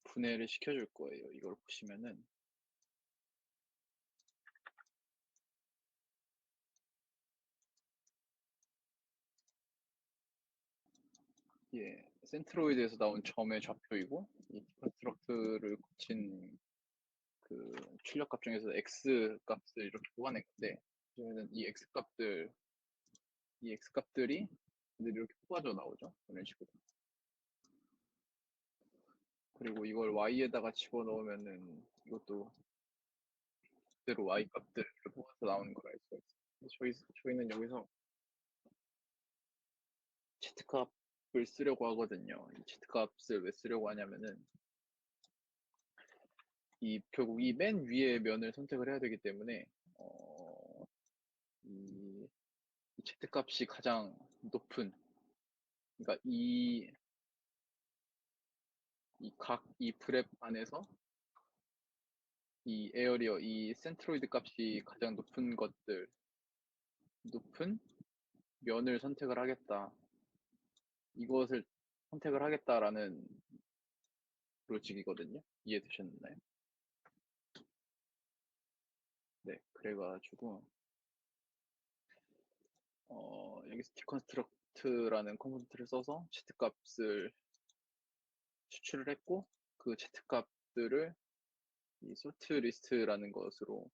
분해를 시켜줄 거예요. 이걸 보시면은, 예, 센트로이드에서 나온 점의 좌표이고, 이 디컨스트럭트를 거친 그 출력값 중에서 x 값을 이렇게 뽑아낸 건데, 그러면은 이 x 값들이 이렇게 뽑아져 나오죠. 이런 식으로. 그리고 이걸 y에다가 집어넣으면은 이것도 그대로 y 값들을 뽑아서 나오는 걸 알 수가 있어요. 저희는 여기서 z 값을 쓰려고 하거든요. 이 z 값을 왜 쓰려고 하냐면은, 결국 이 맨 위에 면을 선택을 해야 되기 때문에, 이 z 값이 가장 높은, 그러니까 이 브랩 안에서 이 에어리어, 이 센트로이드 값이 가장 높은 면을 선택을 하겠다. 이것을 선택을 하겠다라는 로직이거든요. 이해되셨나요? 네, 그래가지고, 여기서 디컨스트럭트라는 컴포넌트를 써서 z 값을 추출을 했고, 그 z 값들을 이 소트 리스트라는 것으로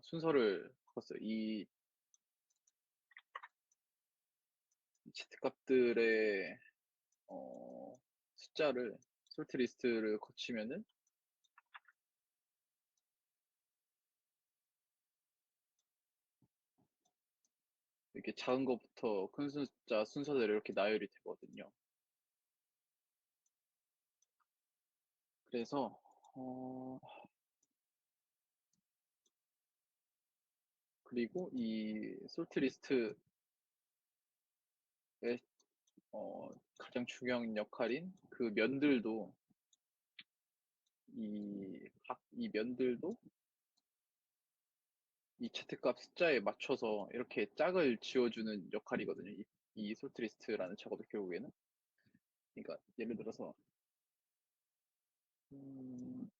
순서를 바꿨어요. 이 z 값들의 숫자를 소트 리스트를 거치면은 이렇게 작은 것부터 큰 숫자 순서대로 이렇게 나열이 되거든요. 그래서 그리고 이 솔트 리스트의 가장 중요한 역할인 그 면들도 이 면들도 이 채택값 숫자에 맞춰서 이렇게 짝을 지어주는 역할이거든요. 이 솔트 리스트라는 작업이 결국에는. 그러니까 예를 들어서 음,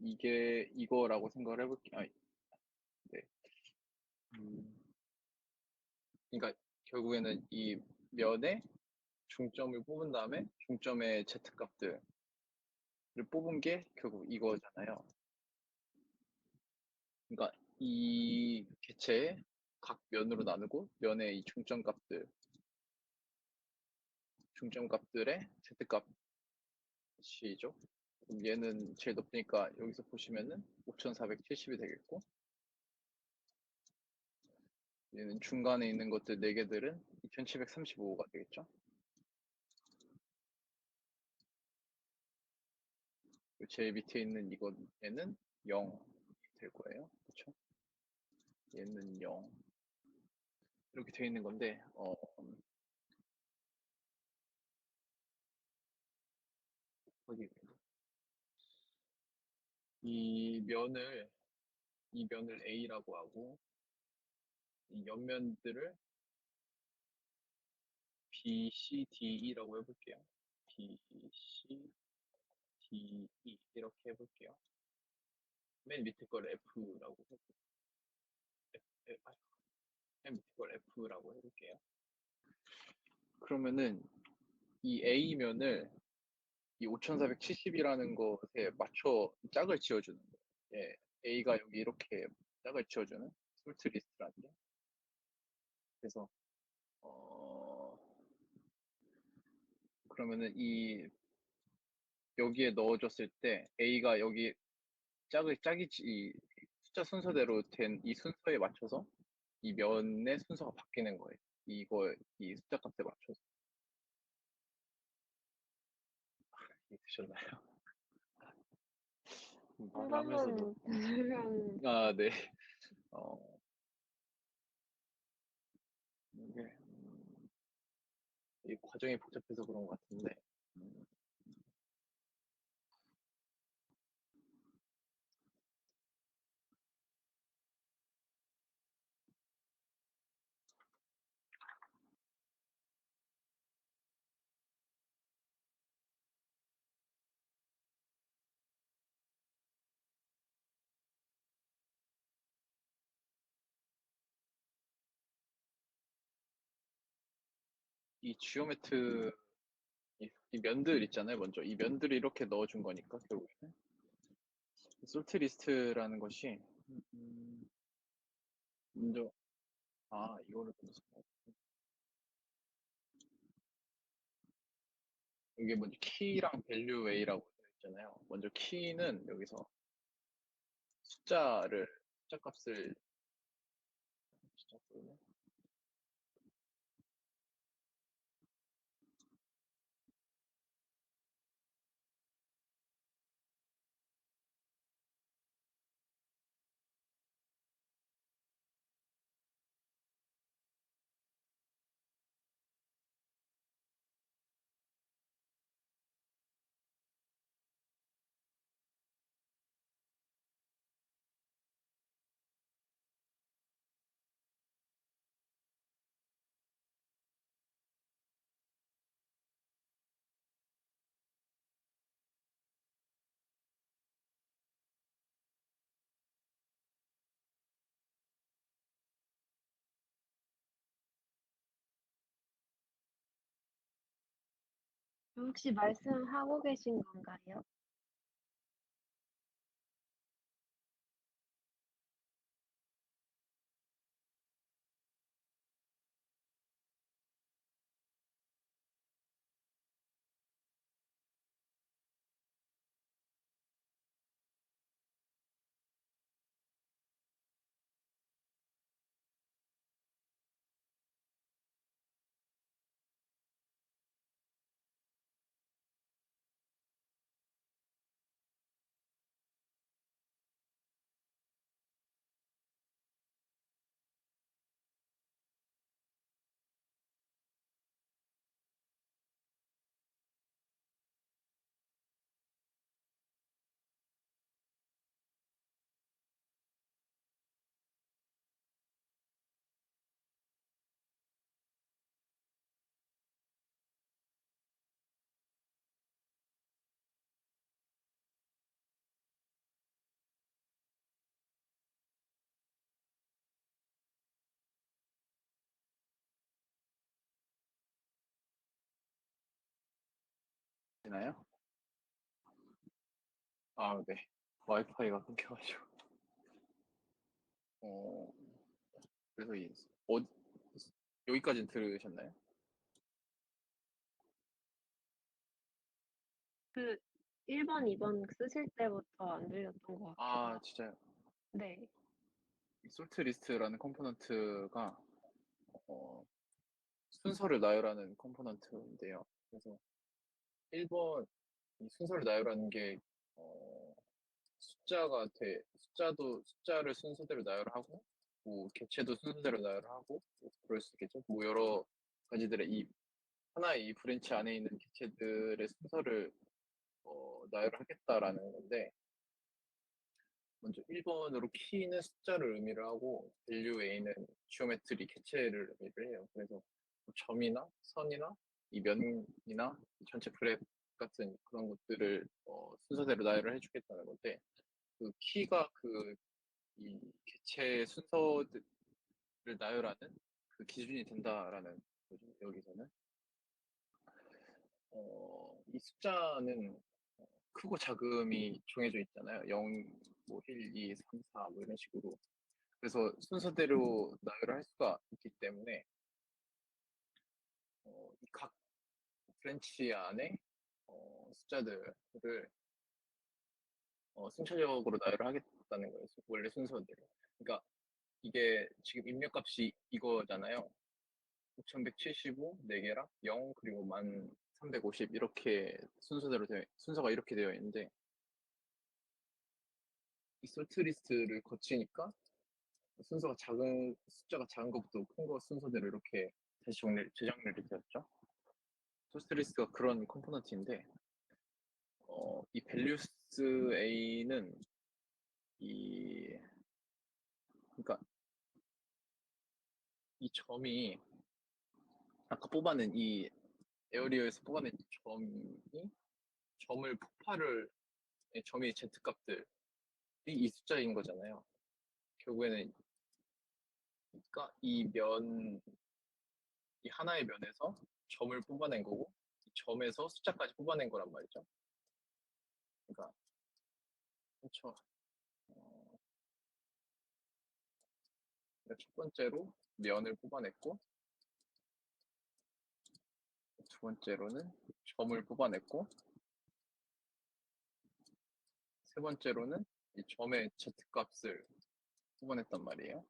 이게 이거라고 생각을 해볼게요. 아니, 네. 음, 그러니까 결국에는 이 면에 중점을 뽑은 다음에 중점의 Z값들을 뽑은 게 결국 이거잖아요. 그러니까 이 개체의 각 면으로 나누고 면의 이 중점값들의 Z값이죠. 그럼 얘는 제일 높으니까 여기서 보시면은 5470이 되겠고, 얘는 중간에 있는 것들 4개들은 2735가 되겠죠. 제일 밑에 있는 얘는 0이 될 거예요. 그렇죠? 얘는 0 이렇게 되어 있는 건데 어디 이 면을 이 면을 A라고 하고 이 옆면들을 B, C, D라고 해볼게요. B, C, D, E 이렇게 해볼게요. 맨 밑에 걸 F라고 해볼게요. 맨 밑에 걸 F라고 해볼게요. 그러면은 이 A면을 이 5470이라는 것에 맞춰 짝을 지어주는 거예요. 예, A가 여기 이렇게 짝을 지어주는 솔트 리스트라는 게. 그래서 어, 그러면은 여기에 넣어줬을 때 A가 여기 짝이 이 숫자 순서대로 된 이 순서에 맞춰서 이 면의 순서가 바뀌는 거예요. 이 숫자 값에 맞춰서. 이해되셨나요? 한 말을 하면서도 번만 들으면 아, 네. 어, 이게 이 과정이 복잡해서 그런 것 같은데 음, 이 지오메트 이 면들 있잖아요. 먼저 이 면들을 이렇게 넣어준 거니까 결국에는 솔트 리스트라는 것이 음, 먼저 이거를 먼저 이게 먼저 키랑 밸류 웨이라고 되어 있잖아요. 먼저 키는 여기서 숫자 값을 숫자 값을 혹시 말씀하고 계신 건가요? 되나요? 아, 네. 와이파이가 끊겨가지고. 어, 그래서 어, 여기까지는 들으셨나요? 그 1번, 2번 쓰실 때부터 안 들렸던 것 같기도 아, 하고. 진짜요. 네. 이 솔트 리스트라는 컴포넌트가 어, 순서를 나열하는 컴포넌트인데요. 그래서 1번 이 순서를 나열하는 게 어, 숫자를 순서대로 나열하고 뭐 개체도 순서대로 나열하고 뭐 그럴 수 있겠죠. 뭐 여러 가지들의 이 하나의 이 브랜치 안에 있는 개체들의 순서를 나열하겠다라는 건데 먼저 1번으로 키는 숫자를 의미를 하고 value A는 지오메트리 개체를 의미를 해요. 그래서 뭐 점이나 선이나 이 면이나 전체 그래프 같은 그런 것들을 순서대로 나열을 해주겠다는 건데 그 키가 그 이 개체 순서들을 나열하는 그 기준이 된다라는 거죠. 여기서는 이 숫자는 크고 작음이 정해져 있잖아요. 0, 뭐 1, 2, 3, 4, 뭐 이런 식으로. 그래서 순서대로 나열을 할 수가 있기 때문에 이 각 브랜치 안에 숫자들을 순차적으로 나열을 하겠다는 거예요. 원래 순서대로. 그러니까 이게 지금 입력값이 이거잖아요. 5175, 4개랑 0, 그리고 1350 이렇게 순서가 이렇게 되어 있는데 이 솔트 리스트를 거치니까 숫자가 작은 것부터 큰 거 순서대로 이렇게 다시 재정렬이 되었죠. 솔트 리스트가 그런 컴포넌트인데 이 밸류스 A는 이 그러니까 이 점이 아까 뽑아낸 이 에어리어에서 뽑아낸 점을 폭발을 점이 z 값들이 이 숫자인 거잖아요. 결국에는 그러니까 이 하나의 면에서 점을 뽑아낸 거고 이 점에서 숫자까지 뽑아낸 거란 말이죠. 그러니까 그렇죠. 어, 그러니까 첫 번째로 면을 뽑아냈고 두 번째로는 점을 뽑아냈고 세 번째로는 이 점의 z-값을 뽑아냈단 말이에요.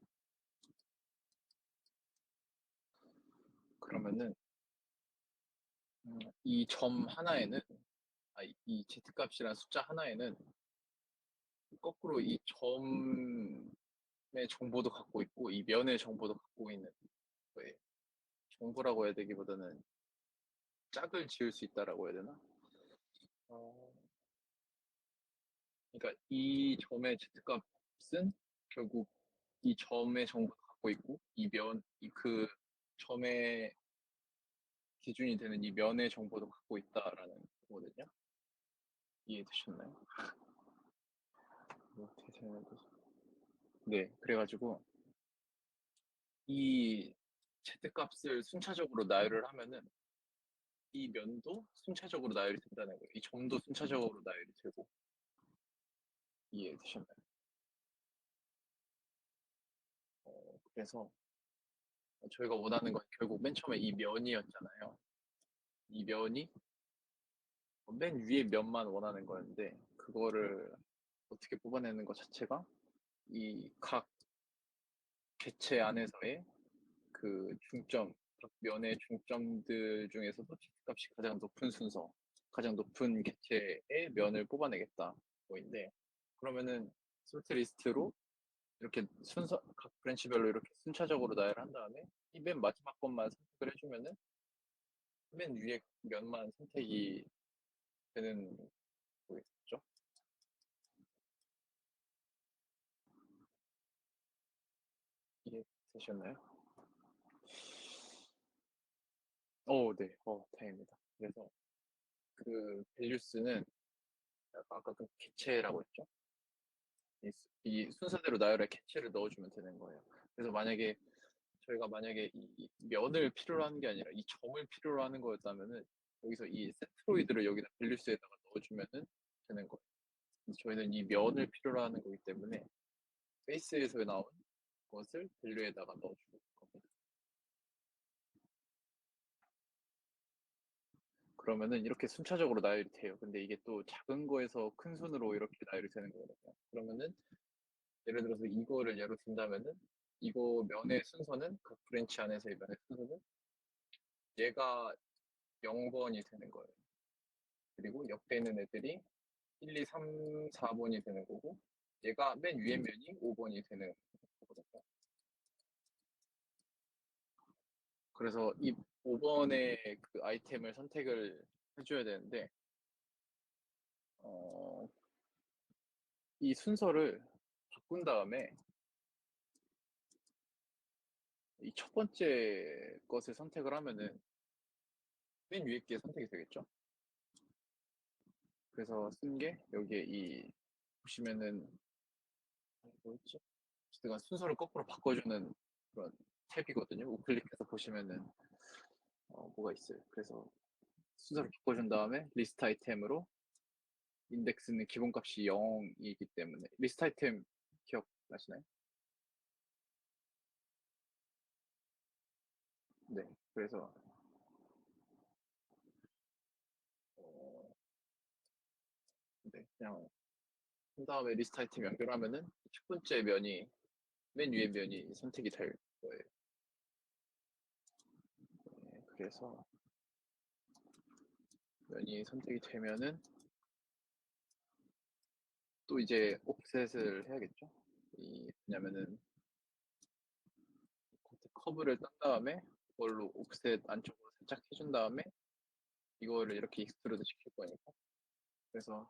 그러면은 이 점 하나에는 이 z-값이라는 숫자 하나에는 거꾸로 이 점의 정보도 갖고 있고 이 면의 정보도 갖고 있는 거예요. 정보라고 해야 되기보다는 짝을 지을 수 있다라고 해야 되나? 어, 그러니까 이 점의 z-값은 결국 이 점의 정보도 갖고 있고 그 점의 기준이 되는 이 면의 정보도 갖고 있다라는 거거든요. 이해되셨나요? 뭐 어떻게 설명해야 되지? 네, 그래가지고 이 z-값을 순차적으로 나열을 하면은 이 면도 순차적으로 나열이 된다는 거예요. 이 점도 순차적으로 나열이 되고 이해되셨나요? 그래서 저희가 원하는 건 결국 맨 처음에 이 면이었잖아요. 이 면이 맨 위에 면만 원하는 거였는데 그거를 어떻게 뽑아내는 것 자체가 이 각 개체 안에서의 그 각 면의 중점들 중에서도 X값이 가장 높은 순서, 가장 높은 개체의 면을 뽑아내겠다. 뭐인데 그러면은 솔트 리스트로 이렇게 각 브랜치별로 이렇게 순차적으로 나열한 다음에 이 맨 마지막 것만 선택을 해주면은 맨 위에 면만 선택이 되는 거겠죠? 이해되셨나요? 네. 다행입니다. 그래서 그 밸류스는 아까 그 개체라고 했죠? 이 순서대로 나열할 개체를 넣어주면 되는 거예요. 그래서 저희가 만약에 이 면을 필요로 하는 게 아니라 이 점을 필요로 하는 거였다면은 여기서 이 세트로이드를 여기다 밸류스에다가 넣어주면은 되는 거예요. 저희는 이 면을 필요로 하는 거기 때문에 베이스에서 나온 것을 밸류에다가 넣어주는 겁니다. 그러면은 이렇게 순차적으로 나열이 돼요. 근데 이게 또 작은 거에서 큰 순으로 이렇게 나열이 되는 거거든요. 그러면은 예를 들어서 이거를 예로 든다면은 이거 면의 순서는 각 브랜치 안에서의 면의 순서는 얘가 0번이 되는 거예요. 그리고 옆에 있는 애들이 1, 2, 3, 4번이 되는 거고 얘가 맨 위에 면이 5번이 되는 거거든요. 그래서 이 5번의 그 아이템을 선택을 해줘야 되는데 이 순서를 바꾼 다음에 이 첫 번째 것을 선택을 하면은 맨 위에 게 선택이 되겠죠. 그래서 쓴 게 여기에 이 보시면은 뭐였지? 어쨌든 순서를 거꾸로 바꿔주는 그런 탭이거든요. 우클릭해서 보시면은 뭐가 있어요. 그래서 순서를 바꿔준 다음에 리스트 아이템으로 인덱스는 기본값이 0이기 때문에 리스트 아이템 기억나시나요? 네. 그래서 어, 네, 그냥 한 다음에 리스트 아이템 연결하면은 첫 번째 면이 맨 위에 면이 선택이 될 거예요. 네, 그래서 면이 선택이 되면은 또 이제 옵셋을 해야겠죠. 왜냐면은 커브를 딴 다음에 그걸로 옵셋 안쪽으로 살짝 해준 다음에 이거를 이렇게 익스트루드 시킬 거니까. 그래서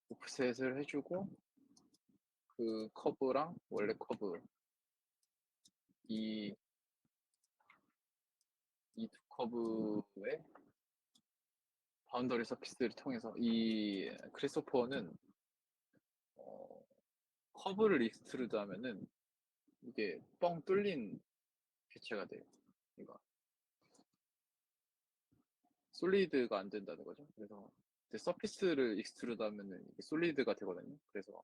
옵셋을 해주고 그 커브랑 원래 커브 이 두 커브의 바운더리 서피스를 통해서 이 크리스토퍼는 커브를 익스트루드 하면은 이게 뻥 뚫린 개체가 돼요. 이거 솔리드가 안 된다는 거죠. 그래서 이제 서피스를 익스트루드 하면은 이게 솔리드가 되거든요. 그래서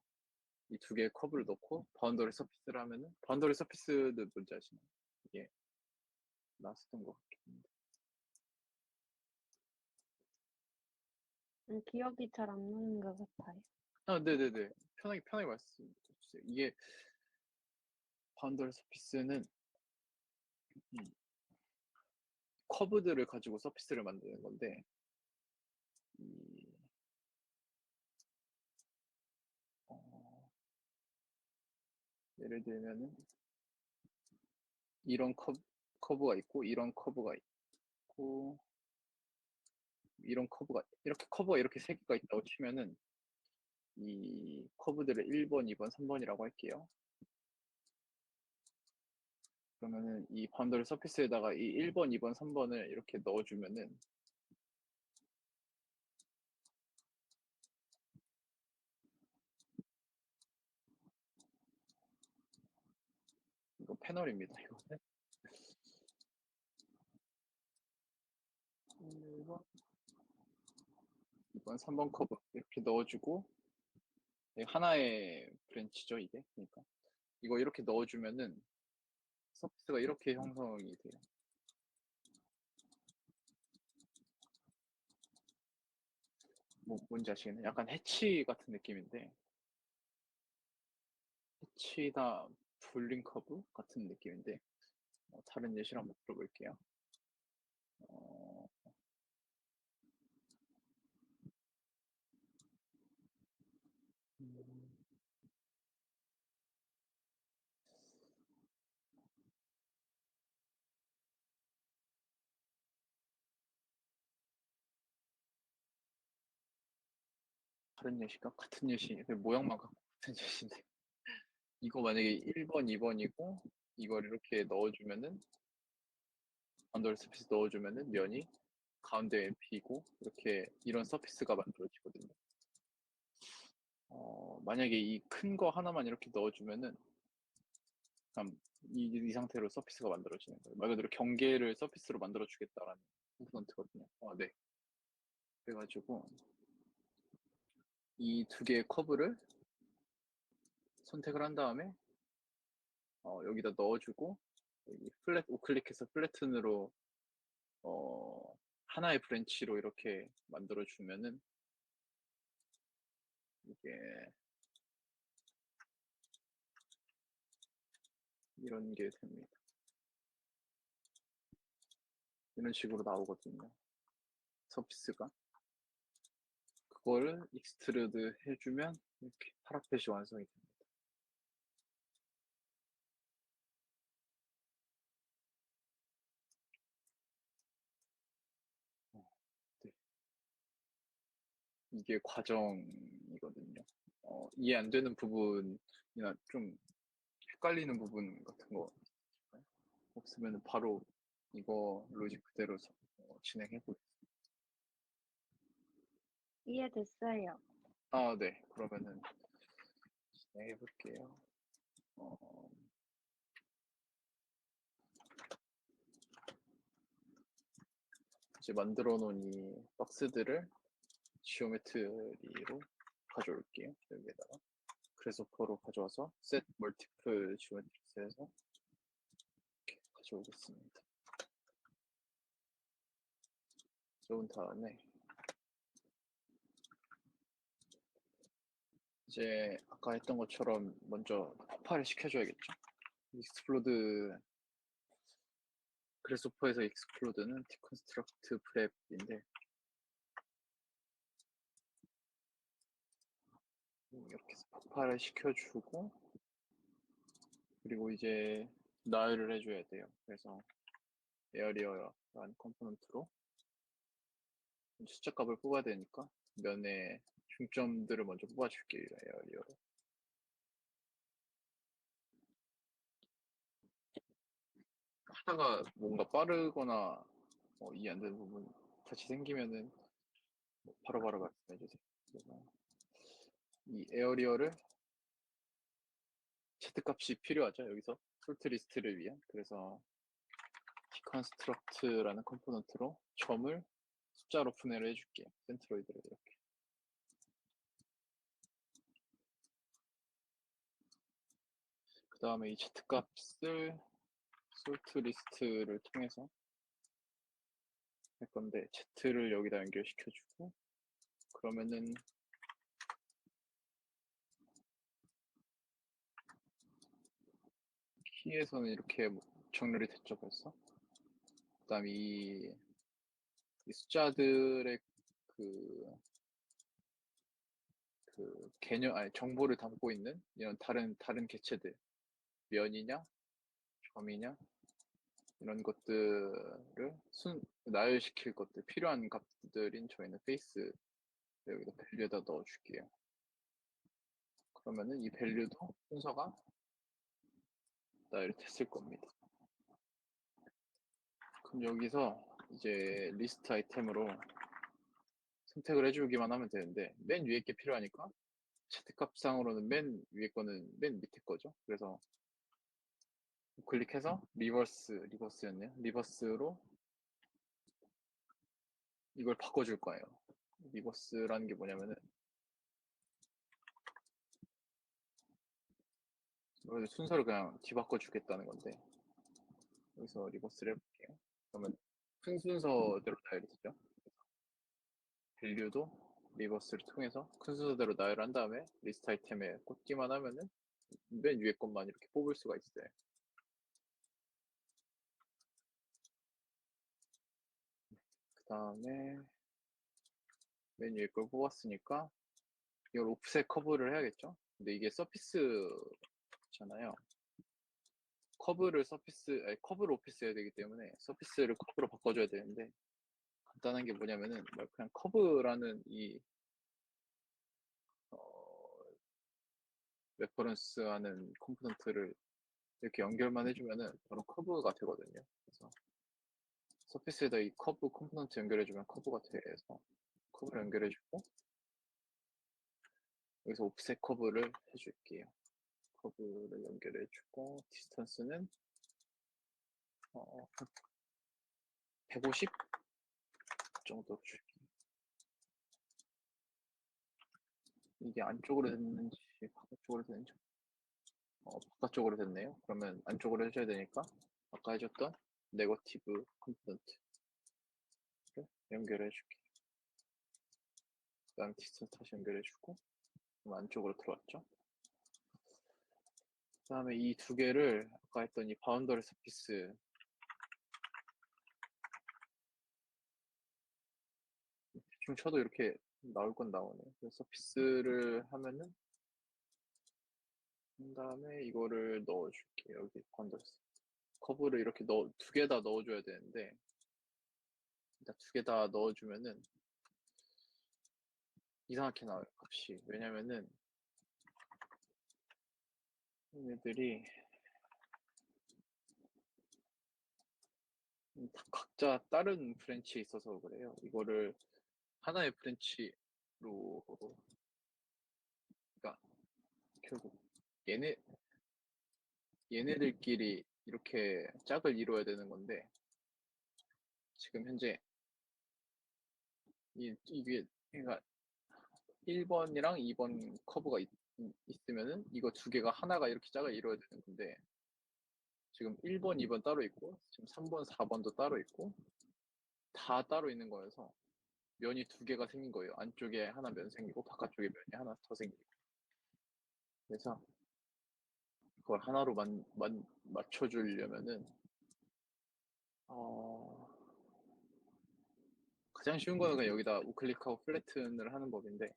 이 두 개의 커브를 넣고 바운더리 서피스를 하면은 바운더리 서피스는 뭔지 아시나요? 이게 나왔었던 것 같긴 한데. 기억이 잘 안 나는 것 같아요. 아, 네네네. 편하게 말씀해 주세요. 이게 바운더리 서피스는 커브들을 가지고 서피스를 만드는 건데 이, 어, 예를 들면은 이런 커브가 있고 이런 커브가 있고 이런 커브가 이렇게 커브가 이렇게 세 개가 있다고 치면은 이 커브들을 1번, 2번, 3번이라고 할게요. 그러면은 이 바운더리 서피스에다가 이 1번, 2번, 3번을 이렇게 넣어주면은 이거 패널입니다. 이거는 1번, 2번, 3번 커브 이렇게 넣어주고 하나의 브랜치죠 이게. 그러니까 이거 이렇게 넣어주면은 서피스가 이렇게 형성이 돼요. 뭔지 아시겠나요? 약간 해치 같은 느낌인데 해치나 볼링 커브 같은 느낌인데 다른 예시를 한번 들어볼게요. 어, 음, 다른 예시가 같은 예시, 모양만 갖고 같은 예시인데 이거 만약에 1번, 2번이고 이걸 이렇게 넣어주면은 언더를 서피스 넣어주면은 면이 가운데에 비고 이렇게 이런 서피스가 만들어지거든요. 만약에 이 큰 거 하나만 이렇게 넣어주면은 이 상태로 서피스가 만들어지는 거예요. 말 그대로 경계를 서피스로 만들어주겠다라는 컴포넌트거든요. 네. 그래가지고 이 두 개의 커브를 선택을 한 다음에 여기다 넣어주고 여기 우클릭해서 플래튼으로 하나의 브랜치로 이렇게 만들어주면은 이게 이런 게 됩니다. 이런 식으로 나오거든요. 서피스가. 그거를 익스트루드 해주면 이렇게 파라펫이 완성이 됩니다. 네. 이게 과정이거든요. 이해 안 되는 부분이나 좀 헷갈리는 부분 같은 거 없으면 바로 이거 로직 그대로 진행해 보겠습니다. 이해됐어요. 네. 그러면은 진행해 볼게요. 이제 만들어 놓은 이 박스들을 지오메트리로 가져올게요. 여기에다가 그래서퍼로 가져와서 set multiple geometrics에서 이렇게 가져오겠습니다. 좋은 다음에 이제 아까 했던 것처럼 먼저 폭발을 시켜줘야겠죠. 익스플로드 그래서퍼에서 익스플로드는 디컨스트럭트 프랩인데 이렇게 해서 폭발을 시켜주고 그리고 이제 나열을 해줘야 돼요. 그래서 에어리어라는 컴포넌트로 숫자 값을 뽑아야 되니까 면의 중점들을 먼저 뽑아줄게요. 에어리어로. 하다가 뭔가 빠르거나 이해 안 되는 부분 같이 생기면은 바로바로 말씀해 주세요. 그래서 이 에어리어를 Z값이 필요하죠. 여기서 솔트 리스트를 위한. 그래서 디컨스트럭트라는 컴포넌트로 점을 숫자로 분해를 해줄게요. 센트로이드를 이렇게. 그 다음에 이 Z값을 솔트 리스트를 통해서 할 건데 Z를 여기다 연결시켜주고 그러면은 키에서는 이렇게 정렬이 됐죠 벌써. 그 다음에 이 숫자들의 개념, 아니, 정보를 담고 있는 이런 다른 개체들, 면이냐, 점이냐, 이런 것들을 나열시킬 것들, 필요한 값들인 저희는 페이스 여기다 밸류에다 넣어줄게요. 그러면은 이 밸류도 순서가 나열이 됐을 겁니다. 그럼 여기서 이제 리스트 아이템으로 선택을 해주기만 하면 되는데 맨 위에 게 필요하니까 채택값상으로는 맨 위에 거는 맨 밑에 거죠. 그래서 클릭해서 리버스였네요. 리버스로 이걸 바꿔줄 거예요. 리버스라는 게 뭐냐면은 순서를 그냥 뒤바꿔 주겠다는 건데 여기서 리버스를 해볼게요. 그러면 큰 순서대로 나열이 되죠. 밸류도 리버스를 통해서 큰 순서대로 나열한 다음에 리스트 아이템에 꽂기만 하면은 맨 위에 것만 이렇게 뽑을 수가 있어요. 그 다음에 맨 위에 걸 뽑았으니까 이걸 옵셋 커브를 해야겠죠. 근데 이게 서피스잖아요. 커브를 오피스 해야 되기 때문에 서피스를 커브로 바꿔줘야 되는데 간단한 게 뭐냐면은 그냥 커브라는 이 레퍼런스 하는 컴포넌트를 이렇게 연결만 해주면은 바로 커브가 되거든요. 그래서 서피스에다 이 커브 컴포넌트 연결해주면 커브가 돼서 커브를 연결해주고 여기서 옵셋 커브를 해줄게요. 커브를 연결해주고 디스턴스는 150 정도로 줄게요. 이게 안쪽으로 됐는지 바깥쪽으로 됐는지 바깥쪽으로 됐네요. 그러면 안쪽으로 해줘야 되니까 아까 해줬던 네거티브 컴포넌트를 연결해 줄게요. 그다음 디스턴스 다시 연결해주고 그럼 안쪽으로 들어왔죠. 그 다음에 이 두 개를 아까 했던 이 바운더리 서피스 대충 쳐도 이렇게 나올 건 나오네요. 그래서 서피스를 하면은 그 다음에 이거를 넣어줄게요. 여기 바운더리 커브를 이렇게 두 개 다 넣어줘야 되는데 일단 두 개 다 넣어주면은 이상하게 나와요, 값이. 왜냐면은 얘네들이 다 각자 다른 브랜치에 있어서 그래요. 이거를 하나의 브랜치로, 그러니까 결국 얘네들끼리 이렇게 짝을 이루어야 되는 건데 지금 현재 이게 그러니까 1번이랑 2번 커브가 있으면은 이거 두 개가 하나가 이렇게 짝을 이루어야 되는 건데 지금 1번, 2번 따로 있고 지금 3번, 4번도 따로 있고 다 따로 있는 거여서 면이 두 개가 생긴 거예요. 안쪽에 하나 면 생기고 바깥쪽에 면이 하나 더 생기고. 그래서 그걸 하나로 맞춰주려면은 가장 쉬운 거는 그냥 여기다 우클릭하고 플래튼을 하는 법인데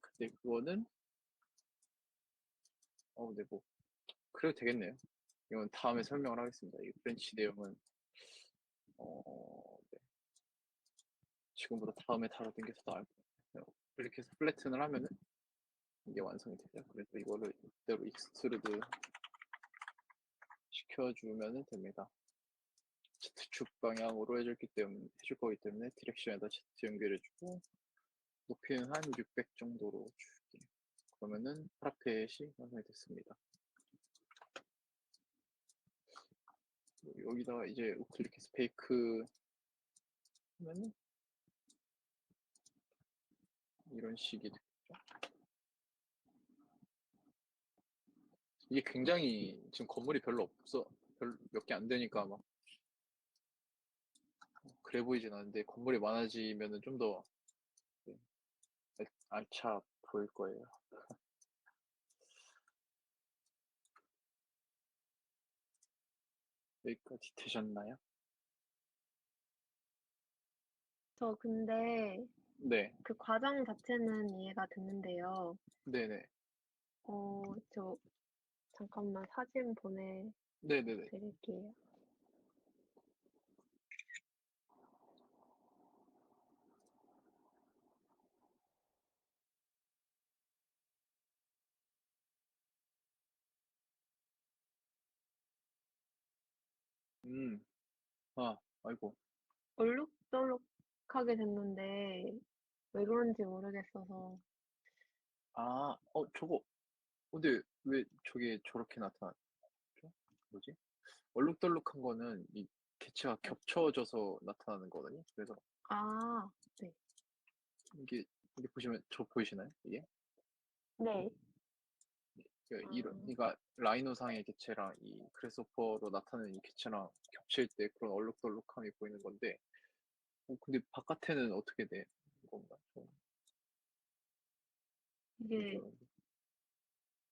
근데 그거는 네, 뭐 그래도 되겠네요. 이건 다음에 설명을 하겠습니다. 이 프렌치 내용은 네. 지금보다 다음에 다뤄당겨서 나을 거예요. 이렇게 해서 플래튼을 하면은 이게 완성이 되죠. 그래서 이거를 이대로 익스트루드 시켜주면 됩니다. Z축 방향으로 해줄 거기 때문에 디렉션에다 Z 연결해주고 높이는 한 600 정도로 줄게요. 그러면은 파라펫이 완성이 됐습니다. 여기다가 이제 우클릭해서 페이크 하면은 이런 식이 되겠죠. 이게 굉장히 지금 건물이 별로 없어, 몇 개 안 되니까 막 그래 보이진 않는데 건물이 많아지면은 좀 더 알차 보일 거예요. 여기까지 되셨나요? 저 근데 네, 그 과정 자체는 이해가 됐는데요. 네네, 저 잠깐만 사진 네네네. 보내드릴게요. 음, 아이고. 얼룩덜룩하게 됐는데 왜 그런지 모르겠어서. 저거, 근데 왜 저게 저렇게 나타났죠? 뭐지? 얼룩덜룩한 거는 이 개체가 네. 겹쳐져서 나타나는 거거든요. 그래서 아, 네. 이게, 이게 보시면 저 보이시나요? 이게? 네. 아, 그러니까 라이노상의 개체랑 이 그래스호퍼로 나타나는 이 개체랑 겹칠 때 그런 얼룩덜룩함이 보이는 건데, 근데 바깥에는 어떻게 돼? 건가? 이게 좀,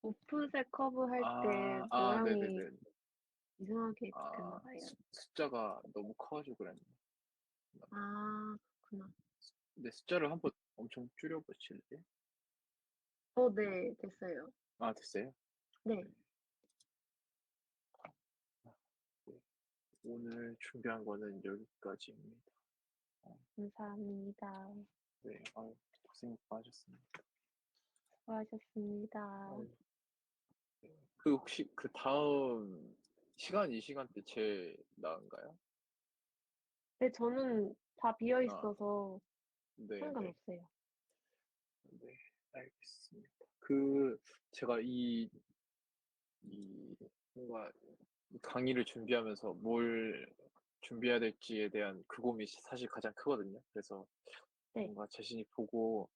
오프셋 커브 할 때 모양이 네네네. 이상하게 됐나 봐요. 숫자가 너무 커가지고 그랬나 봐요. 아, 그렇구나. 근데 숫자를 한번 엄청 줄여보실래요? 네, 됐어요. 됐어요? 네, 네. 네. 오늘 준비한 거는 여기까지입니다. 어, 감사합니다. 네, 고생 많으셨습니다. 수고하셨습니다. 아유, 네. 혹시 그 다음 시간, 이 시간대 제일 나은가요? 네, 저는 다 비어 아, 있어서 네네. 상관없어요. 네, 알겠습니다. 제가 뭔가 강의를 준비하면서 뭘 준비해야 될지에 대한 그 고민이 사실 가장 크거든요. 그래서 네. 뭔가 자신이 보고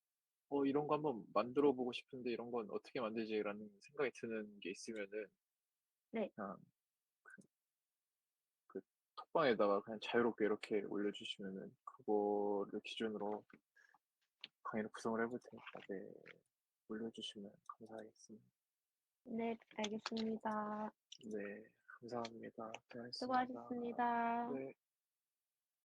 이런 거 한번 만들어 보고 싶은데 이런 건 어떻게 만들지?'라는 생각이 드는 게 있으면은 네. 그냥 그 톡방에다가 그냥 자유롭게 이렇게 올려주시면은 그거를 기준으로 강의를 구성을 해볼 테니까 네 올려주시면 감사하겠습니다. 네, 알겠습니다. 네 감사합니다. 고생하셨습니다. 수고하셨습니다. 네.